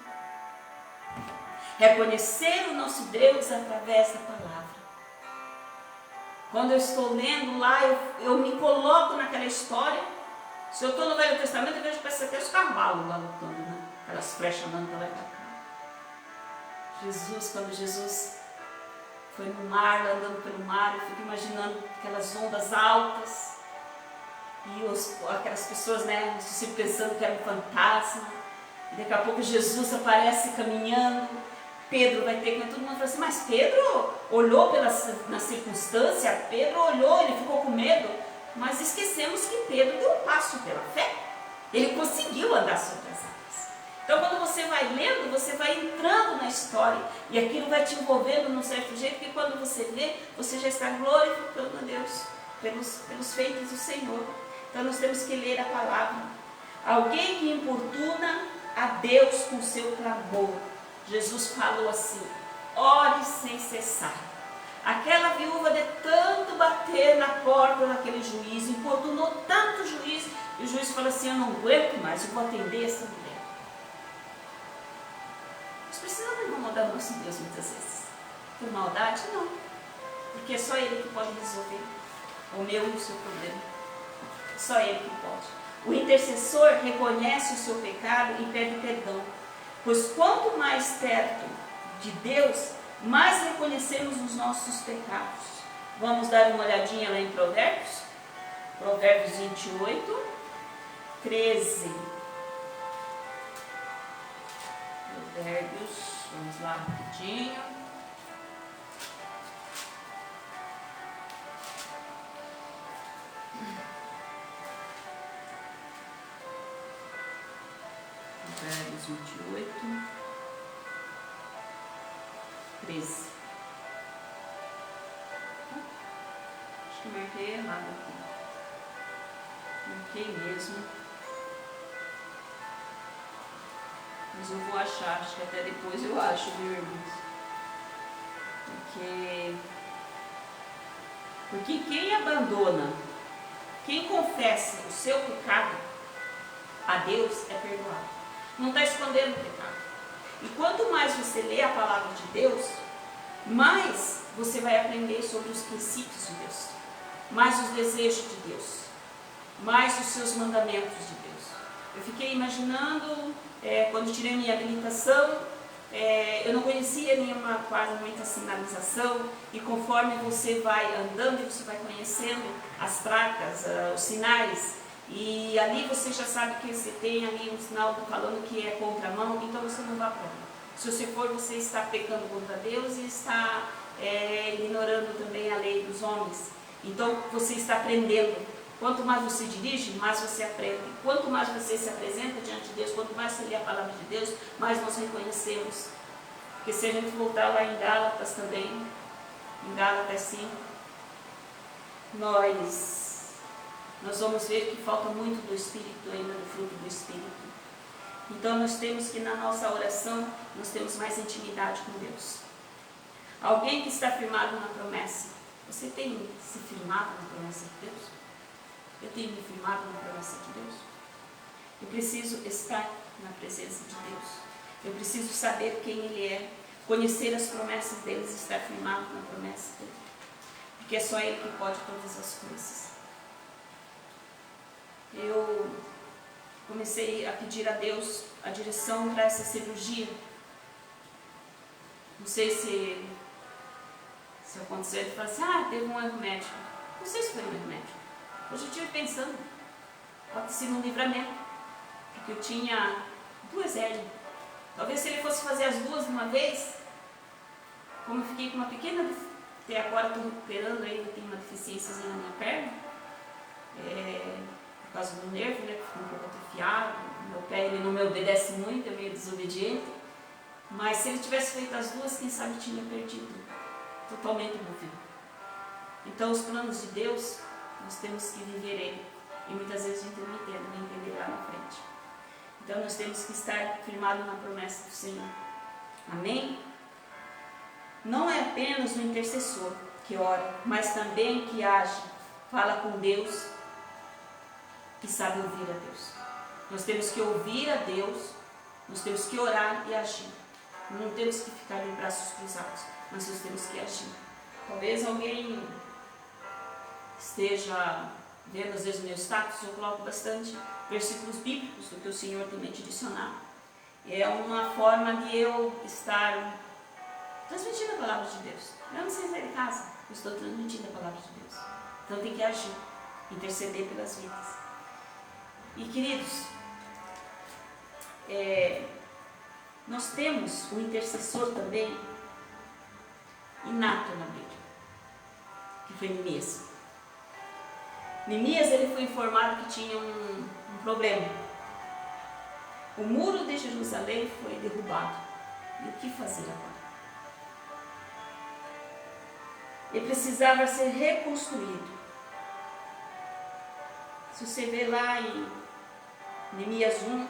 Reconhecer o nosso Deus através da palavra. Quando eu estou lendo lá, eu me coloco naquela história. Se eu estou no Velho Testamento, eu vejo até os cavalos lá lutando, né? Aquelas flechas andando para lá e para cá. Quando Jesus foi no mar, andando pelo mar, eu fico imaginando aquelas ondas altas e aquelas pessoas, né, pensando que era um fantasma. E daqui a pouco Jesus aparece caminhando. Pedro vai ter que... Todo mundo fala assim: mas Pedro olhou na circunstância, Pedro olhou, ele ficou com medo. Mas esquecemos que Pedro deu um passo pela fé. Ele conseguiu andar sobre as águas. Então, quando você vai lendo, você vai entrando na história. E aquilo vai te envolvendo num certo jeito, que quando você vê, você já está glorificando a Deus pelos feitos do Senhor. Então, nós temos que ler a palavra. Alguém que importuna a Deus com seu clamor. Jesus falou assim: ore sem cessar. Aquela viúva, de tanto bater na porta daquele juiz, importunou tanto o juiz, e o juiz falou assim: eu não aguento mais, eu vou atender essa mulher. Nós precisamos incomodar o nosso Deus muitas vezes. Por maldade? Não. Porque é só Ele que pode resolver o meu e o seu problema. Só Ele que pode. O intercessor reconhece o seu pecado e pede perdão. Pois quanto mais perto de Deus, mais reconhecemos os nossos pecados. Vamos dar uma olhadinha lá em Provérbios? Provérbios 28, 13. Provérbios, vamos lá rapidinho. Provérbios 28, 13. Acho que marquei errado aqui. Marquei mesmo. Mas eu vou achar, acho que até depois eu acho, viu, irmãos? Porque quem abandona, quem confessa o seu pecado a Deus é perdoado. Não está escondendo o pecado. E quanto mais você lê a palavra de Deus, mais você vai aprender sobre os princípios de Deus, mais os desejos de Deus, mais os seus mandamentos de Deus. Eu fiquei imaginando, quando tirei minha habilitação, eu não conhecia nenhuma, quase muita sinalização, e conforme você vai andando e você vai conhecendo as placas, os sinais, e ali você já sabe que você tem ali um sinal falando que é contramão, então você não vai para ali. Se você for, você está pecando contra Deus e está ignorando também a lei dos homens. Então você está aprendendo. Quanto mais você dirige, mais você aprende. Quanto mais você se apresenta diante de Deus, quanto mais você lê a palavra de Deus, mais nós reconhecemos. Porque se a gente voltar lá em Gálatas também, em Gálatas 5, nós vamos ver que falta muito do Espírito ainda, do fruto do Espírito. Então nós temos que na nossa oração, nós temos mais intimidade com Deus. Alguém que está firmado na promessa. Você tem se firmado na promessa de Deus? Eu tenho me firmado na promessa de Deus? Eu preciso estar na presença de Deus. Eu preciso saber quem Ele é, conhecer as promessas dele, estar firmado na promessa dele. Porque é só Ele que pode todas as coisas. Eu comecei a pedir a Deus a direção para essa cirurgia. Não sei se aconteceu, ele falou assim, teve um erro médico. Não sei se foi um erro médico. Hoje eu estive pensando, pode ter sido um livramento, porque eu tinha 2 hérnias. Talvez se ele fosse fazer as 2 de uma vez, como eu fiquei com uma pequena, até agora estou recuperando ainda, tenho uma deficiência na minha perna, por causa do nervo, né, que ficou um pouco atrofiado, meu pé ele não me obedece muito, é meio desobediente, mas se ele tivesse feito as 2, quem sabe tinha perdido totalmente o meu filho. Então os planos de Deus, nós temos que viver ele, e muitas vezes a gente não entende, nem entender lá na frente. Então nós temos que estar firmados na promessa do Senhor. Amém? Não é apenas o intercessor que ora, mas também que age, fala com Deus, que sabe ouvir a Deus. Nós temos que ouvir a Deus, nós temos que orar e agir. Não temos que ficar de braços cruzados, mas nós temos que agir. Talvez alguém esteja vendo, às vezes, o meu status, eu coloco bastante versículos bíblicos do que o Senhor tem me direcionado. É uma forma de eu estar transmitindo a palavra de Deus. Eu não sei sair de casa, eu estou transmitindo a palavra de Deus. Então tem que agir, interceder pelas vidas. E queridos, nós temos o intercessor também inato na Bíblia, que foi Neemias. Neemias ele foi informado que tinha um problema. O muro de Jerusalém foi derrubado. E o que fazer agora? Ele precisava ser reconstruído. Se você ver lá em Neemias 1,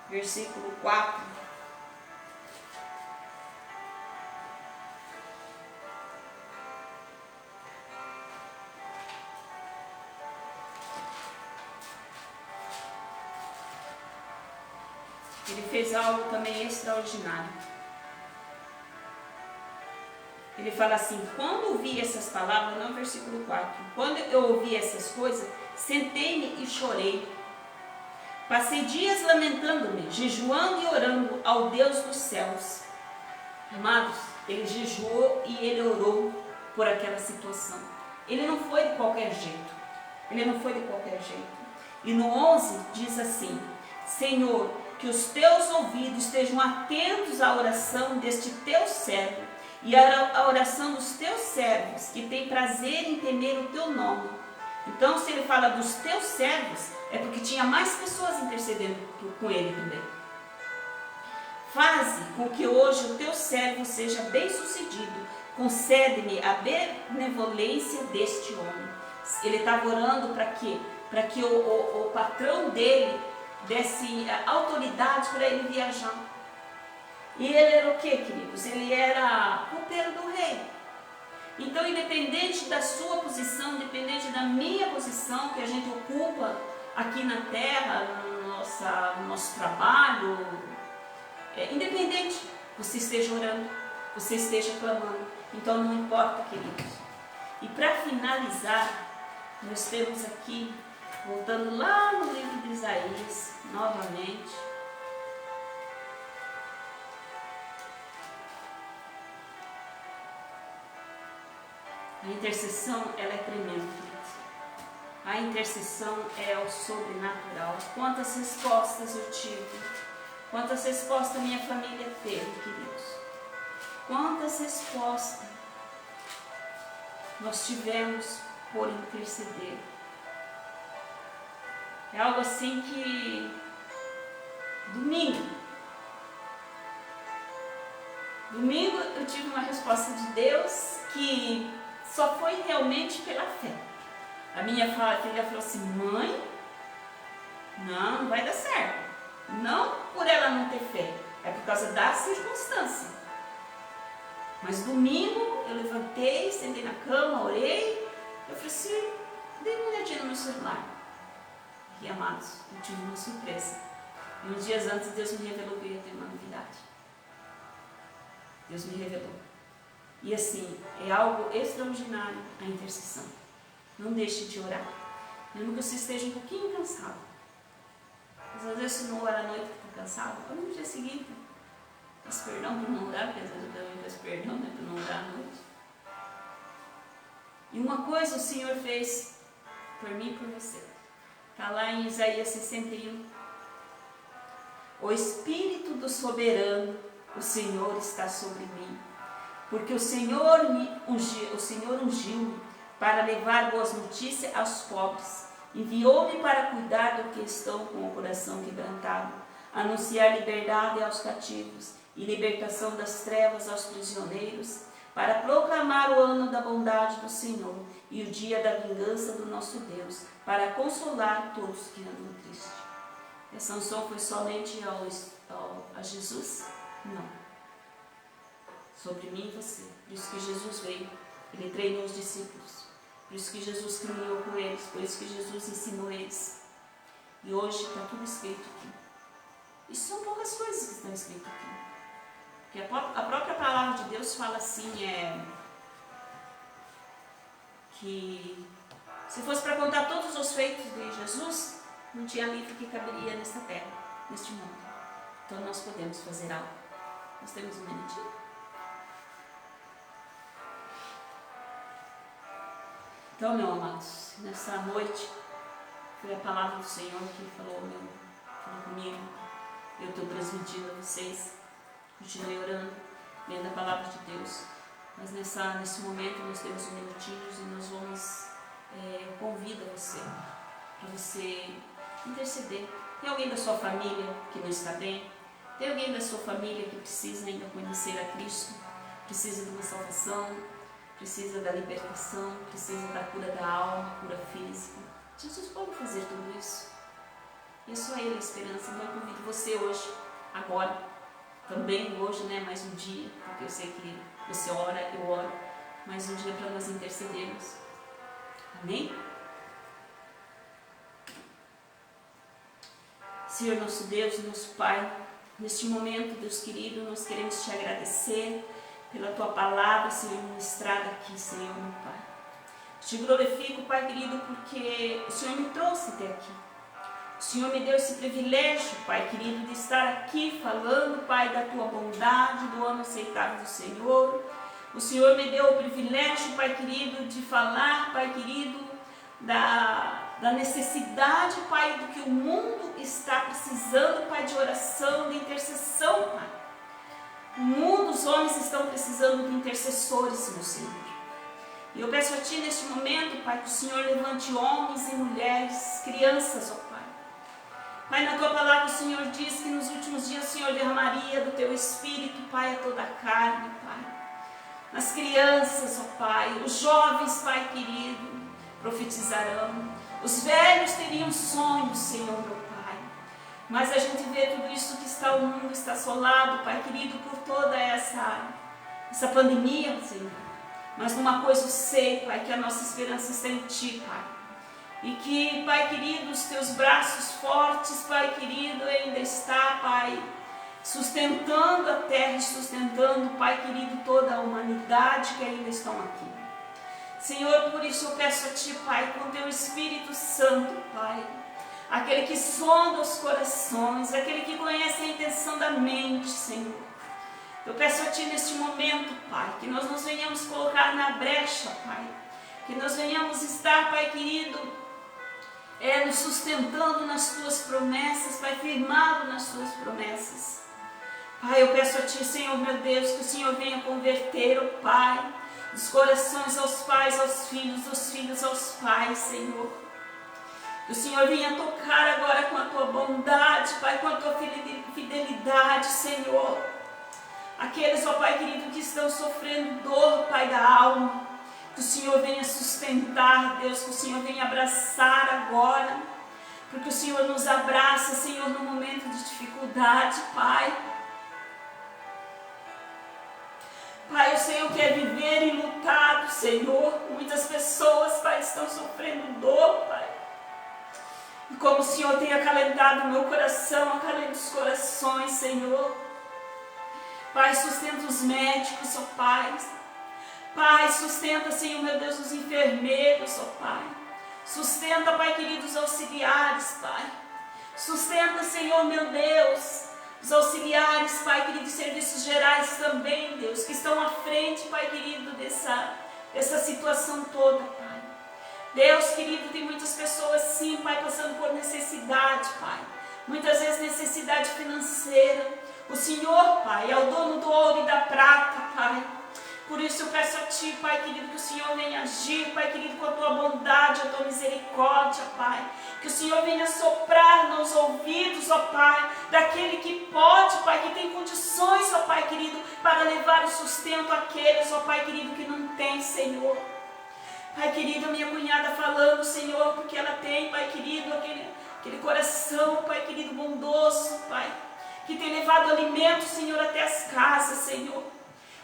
versículo 4, ele fez algo também extraordinário. Ele fala assim: quando ouvi essas palavras, no versículo 4, quando eu ouvi essas coisas, sentei-me e chorei. Passei dias lamentando-me, jejuando e orando ao Deus dos céus. Amados, ele jejuou e ele orou por aquela situação. Ele não foi de qualquer jeito. Ele não foi de qualquer jeito. E no 11 diz assim: Senhor, que os teus ouvidos estejam atentos à oração deste teu servo e à oração dos teus servos, que têm prazer em temer o teu nome. Então, se ele fala dos teus servos, é porque tinha mais pessoas intercedendo com ele também. Faze com que hoje o teu servo seja bem sucedido. Concede-me a benevolência deste homem. Ele estava orando para quê? Para que o patrão dele desse autoridade para ele viajar. E ele era o que, queridos? Ele era roupeiro do rei. Então, independente da sua posição, independente da minha posição que a gente ocupa aqui na terra, no nosso trabalho, independente, você esteja orando, você esteja clamando. Então, não importa, queridos. E para finalizar, nós temos aqui, voltando lá no livro de Isaías, novamente. A intercessão, ela é tremenda, queridos. A intercessão é o sobrenatural. Quantas respostas eu tive, quantas respostas minha família teve, queridos. Quantas respostas nós tivemos por interceder. É algo assim que domingo eu tive uma resposta de Deus que só foi realmente pela fé. A minha filha falou assim: mãe, não vai dar certo. Não por ela não ter fé, é por causa da circunstância. Mas domingo eu levantei, sentei na cama, orei. Eu falei assim, dei uma olhadinha no meu celular. E amados, eu tive uma surpresa. E uns dias antes Deus me revelou que eu ia ter uma novidade. Deus me revelou. E assim, é algo extraordinário a intercessão. Não deixe de orar. Mesmo que você esteja um pouquinho cansado. Mas às vezes você não ora à noite porque está cansado, ora no dia seguinte. Peço perdão por não orar, porque às vezes eu também peço perdão, né, por não orar à noite. E uma coisa o Senhor fez por mim e por você. Está lá em Isaías 61. O Espírito do Soberano, o Senhor está sobre mim. Porque o Senhor ungiu-me para levar boas notícias aos pobres. Enviou-me para cuidar do que estão com o coração quebrantado, anunciar liberdade aos cativos e libertação das trevas aos prisioneiros, para proclamar o ano da bondade do Senhor e o dia da vingança do nosso Deus, para consolar todos que andam tristes. Essa unção foi somente a Jesus? Não. Sobre mim e você. Por isso que Jesus veio. Ele treinou os discípulos. Por isso que Jesus caminhou com eles. Por isso que Jesus ensinou eles. E hoje está tudo escrito aqui. Isso são poucas coisas que estão escritas aqui. Porque a própria palavra de Deus fala assim, que se fosse para contar todos os feitos de Jesus, não tinha livro que caberia nesta terra, neste mundo. Então nós podemos fazer algo. Nós temos um minutinho. Então, meus amados, nessa noite foi a palavra do Senhor que falou comigo. Eu estou transmitindo a vocês. Continuei orando, lendo a palavra de Deus. Mas nesse momento nós temos um minutinho e nós vamos convida você, para você interceder. Tem alguém da sua família que não está bem? Tem alguém da sua família que precisa ainda conhecer a Cristo? Precisa de uma salvação? Precisa da libertação? Precisa da cura da alma, cura física? Jesus pode fazer tudo isso. E é só Ele a esperança. Então eu convido você hoje, agora, também hoje, né, mais um dia, porque eu sei que você ora, eu oro, mais um dia para nós intercedermos. Amém? Senhor nosso Deus, nosso Pai, neste momento, Deus querido, nós queremos te agradecer pela tua palavra, Senhor, ministrada aqui, Senhor, meu Pai. Te glorifico, Pai querido, porque o Senhor me trouxe até aqui. O Senhor me deu esse privilégio, Pai querido, de estar aqui falando, Pai, da tua bondade, do ano aceitável do Senhor. O Senhor me deu o privilégio, Pai querido, de falar, Pai querido, da necessidade, Pai, do que o mundo está precisando, Pai, de oração, de intercessão, Pai. O mundo, os homens estão precisando de intercessores, meu Senhor. E eu peço a Ti neste momento, Pai, que o Senhor levante homens e mulheres, crianças, ó Pai. Pai, na Tua palavra o Senhor diz que nos últimos dias o Senhor derramaria do Teu Espírito, Pai, a toda a carne, Pai. Nas crianças, ó Pai, os jovens, Pai querido, profetizarão. Os velhos teriam sonhos, Senhor, meu Pai. Mas a gente vê tudo isso que está o mundo, está assolado, Pai querido, por toda essa pandemia, Senhor. Mas numa coisa eu sei, Pai, que a nossa esperança está em Ti, Pai. E que, Pai querido, os Teus braços fortes, Pai querido, ainda está, Pai, sustentando a terra e sustentando, Pai querido, toda a humanidade que ainda estão aqui. Senhor, por isso eu peço a Ti, Pai, com Teu Espírito Santo, Pai, aquele que sonda os corações, aquele que conhece a intenção da mente, Senhor. Eu peço a Ti neste momento, Pai, que nós nos venhamos colocar na brecha, Pai, que nós venhamos estar, Pai querido, nos sustentando nas Tuas promessas, Pai, firmado nas Tuas promessas. Pai, eu peço a Ti, Senhor, meu Deus, que o Senhor venha converter, ó Pai, dos corações aos pais, aos filhos, dos filhos aos pais, Senhor. Que o Senhor venha tocar agora com a Tua bondade, Pai, com a Tua fidelidade, Senhor. Aqueles, ó Pai querido, que estão sofrendo dor, Pai, da alma. Que o Senhor venha sustentar, Deus, que o Senhor venha abraçar agora. Porque o Senhor nos abraça, Senhor, no momento de dificuldade, Pai. Pai, o Senhor quer viver enlutado, Senhor. Muitas pessoas, Pai, estão sofrendo dor, Pai. E como o Senhor tem acalentado o meu coração, acalenta os corações, Senhor. Pai, sustenta os médicos, ó Pai. Pai, sustenta, Senhor, meu Deus, os enfermeiros, ó Pai. Sustenta, Pai querido, os auxiliares, Pai. Sustenta, Senhor, meu Deus, os auxiliares, Pai querido, de serviços gerais também, Deus, que estão à frente, Pai querido, dessa situação toda, Pai. Deus querido, tem muitas pessoas, sim, Pai, passando por necessidade, Pai. Muitas vezes necessidade financeira. O Senhor, Pai, é o dono do ouro e da prata, Pai. Por isso eu peço a Ti, Pai querido, que o Senhor venha agir, Pai querido, com a Tua bondade, a Tua misericórdia, Pai. Que o Senhor venha soprar nos ouvidos, ó Pai, daquele que pode, Pai, que tem condições, ó Pai querido, para levar o sustento àqueles, ó Pai querido, que não tem, Senhor. Pai querido, a minha cunhada falando, Senhor, porque ela tem, Pai querido, aquele coração, Pai querido, bondoso, Pai, que tem levado alimento, Senhor, até as casas, Senhor.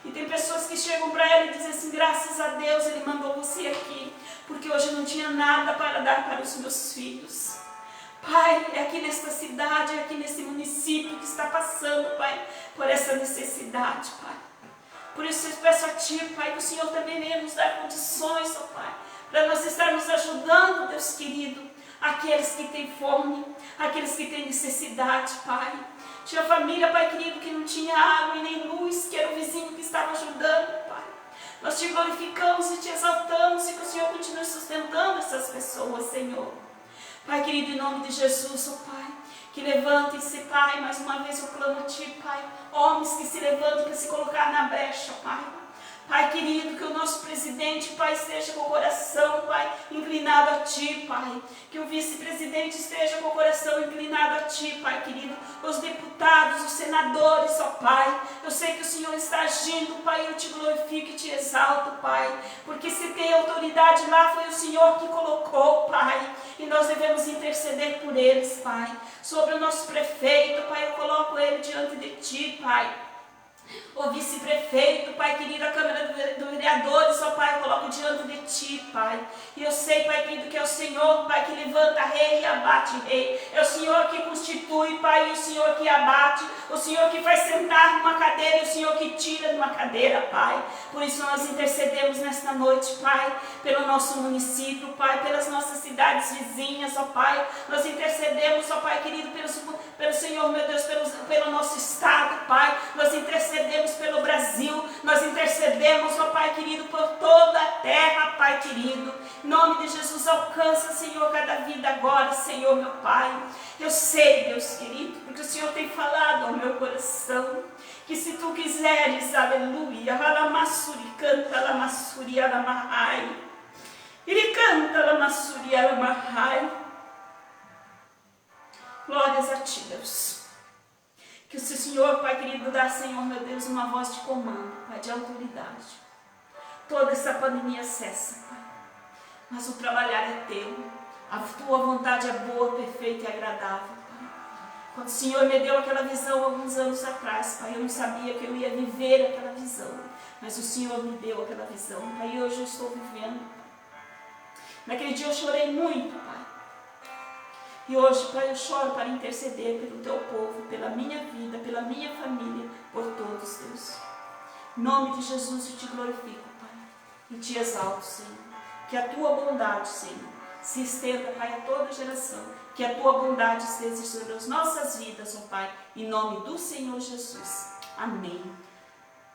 E tem pessoas que chegam para ela e dizem assim: graças a Deus Ele mandou você aqui, porque hoje eu não tinha nada para dar para os meus filhos. Pai, é aqui nesta cidade, é aqui nesse município que está passando, Pai, por essa necessidade, Pai. Por isso eu peço a Ti, Pai, que o Senhor também venha nos dar condições, ó Pai, para nós estarmos ajudando, Deus querido, aqueles que têm fome, aqueles que têm necessidade, Pai. Tinha família, Pai querido, que não tinha água e nem luz, que era o vizinho que estava ajudando, Pai. Nós Te glorificamos e Te exaltamos e que o Senhor continue sustentando essas pessoas, Senhor. Pai querido, em nome de Jesus, ó Pai, que levantem-se, Pai, mais uma vez eu clamo a Ti, Pai, homens que se levantem para se colocar na brecha, Pai. Pai querido, que o nosso presidente, Pai, esteja com o coração, Pai, inclinado a Ti, Pai. Que o vice-presidente esteja com o coração inclinado a Ti, Pai querido. Os deputados, os senadores, ó Pai. Eu sei que o Senhor está agindo, Pai, eu te glorifico e te exalto, Pai. Porque se tem autoridade lá, foi o Senhor que colocou, Pai. E nós devemos interceder por eles, Pai. Sobre o nosso prefeito, Pai, eu coloco ele diante de Ti, Pai. O vice-prefeito, Pai querido, a Câmara dos Vereadores, ó Pai, eu coloco diante de Ti, Pai. E eu sei, Pai querido, que é o Senhor, Pai, que levanta rei e abate rei. É o Senhor que constitui, Pai, e o Senhor que abate. O Senhor que faz sentar numa cadeira e o Senhor que tira de uma cadeira, Pai. Por isso nós intercedemos nesta noite, Pai, pelo nosso município, Pai, pelas nossas cidades vizinhas, ó Pai. Nós intercedemos, ó Pai querido, pelo Senhor, meu Deus, pelo nosso estado, Pai. Nós intercedemos pelo Brasil, nós intercedemos, ó Pai querido, por toda a terra, Pai querido. Em nome de Jesus, alcança, Senhor, cada vida agora, Senhor, meu Pai. Eu sei, Deus querido, porque o Senhor tem falado ao meu coração, que se Tu quiseres, aleluia, alamassuri, canta, alamassuri, alamahai. Ele canta, alamassuri, alamahai. Glórias a Ti, Deus. Que o Senhor, Pai querido, dá, Senhor, meu Deus, uma voz de comando, Pai, de autoridade. Toda essa pandemia cessa, Pai. Mas o trabalhar é Teu. A Tua vontade é boa, perfeita e agradável, Pai. Quando o Senhor me deu aquela visão alguns anos atrás, Pai, eu não sabia que eu ia viver aquela visão. Mas o Senhor me deu aquela visão, Pai, e hoje eu estou vivendo. Naquele dia eu chorei muito, Pai. E hoje, Pai, eu choro para interceder pelo Teu povo, pela minha vida, pela minha família, por todos, Deus. Em nome de Jesus eu Te glorifico, Pai, e Te exalto, Senhor. Que a Tua bondade, Senhor, se estenda, Pai, a toda geração. Que a Tua bondade esteja sobre as nossas vidas, ó Pai, em nome do Senhor Jesus. Amém.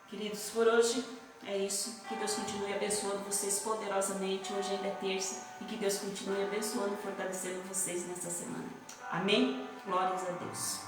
Queridos, por hoje é isso. Que Deus continue abençoando vocês poderosamente. Hoje ainda é terça. E que Deus continue abençoando e fortalecendo vocês nessa semana. Amém? Glórias a Deus.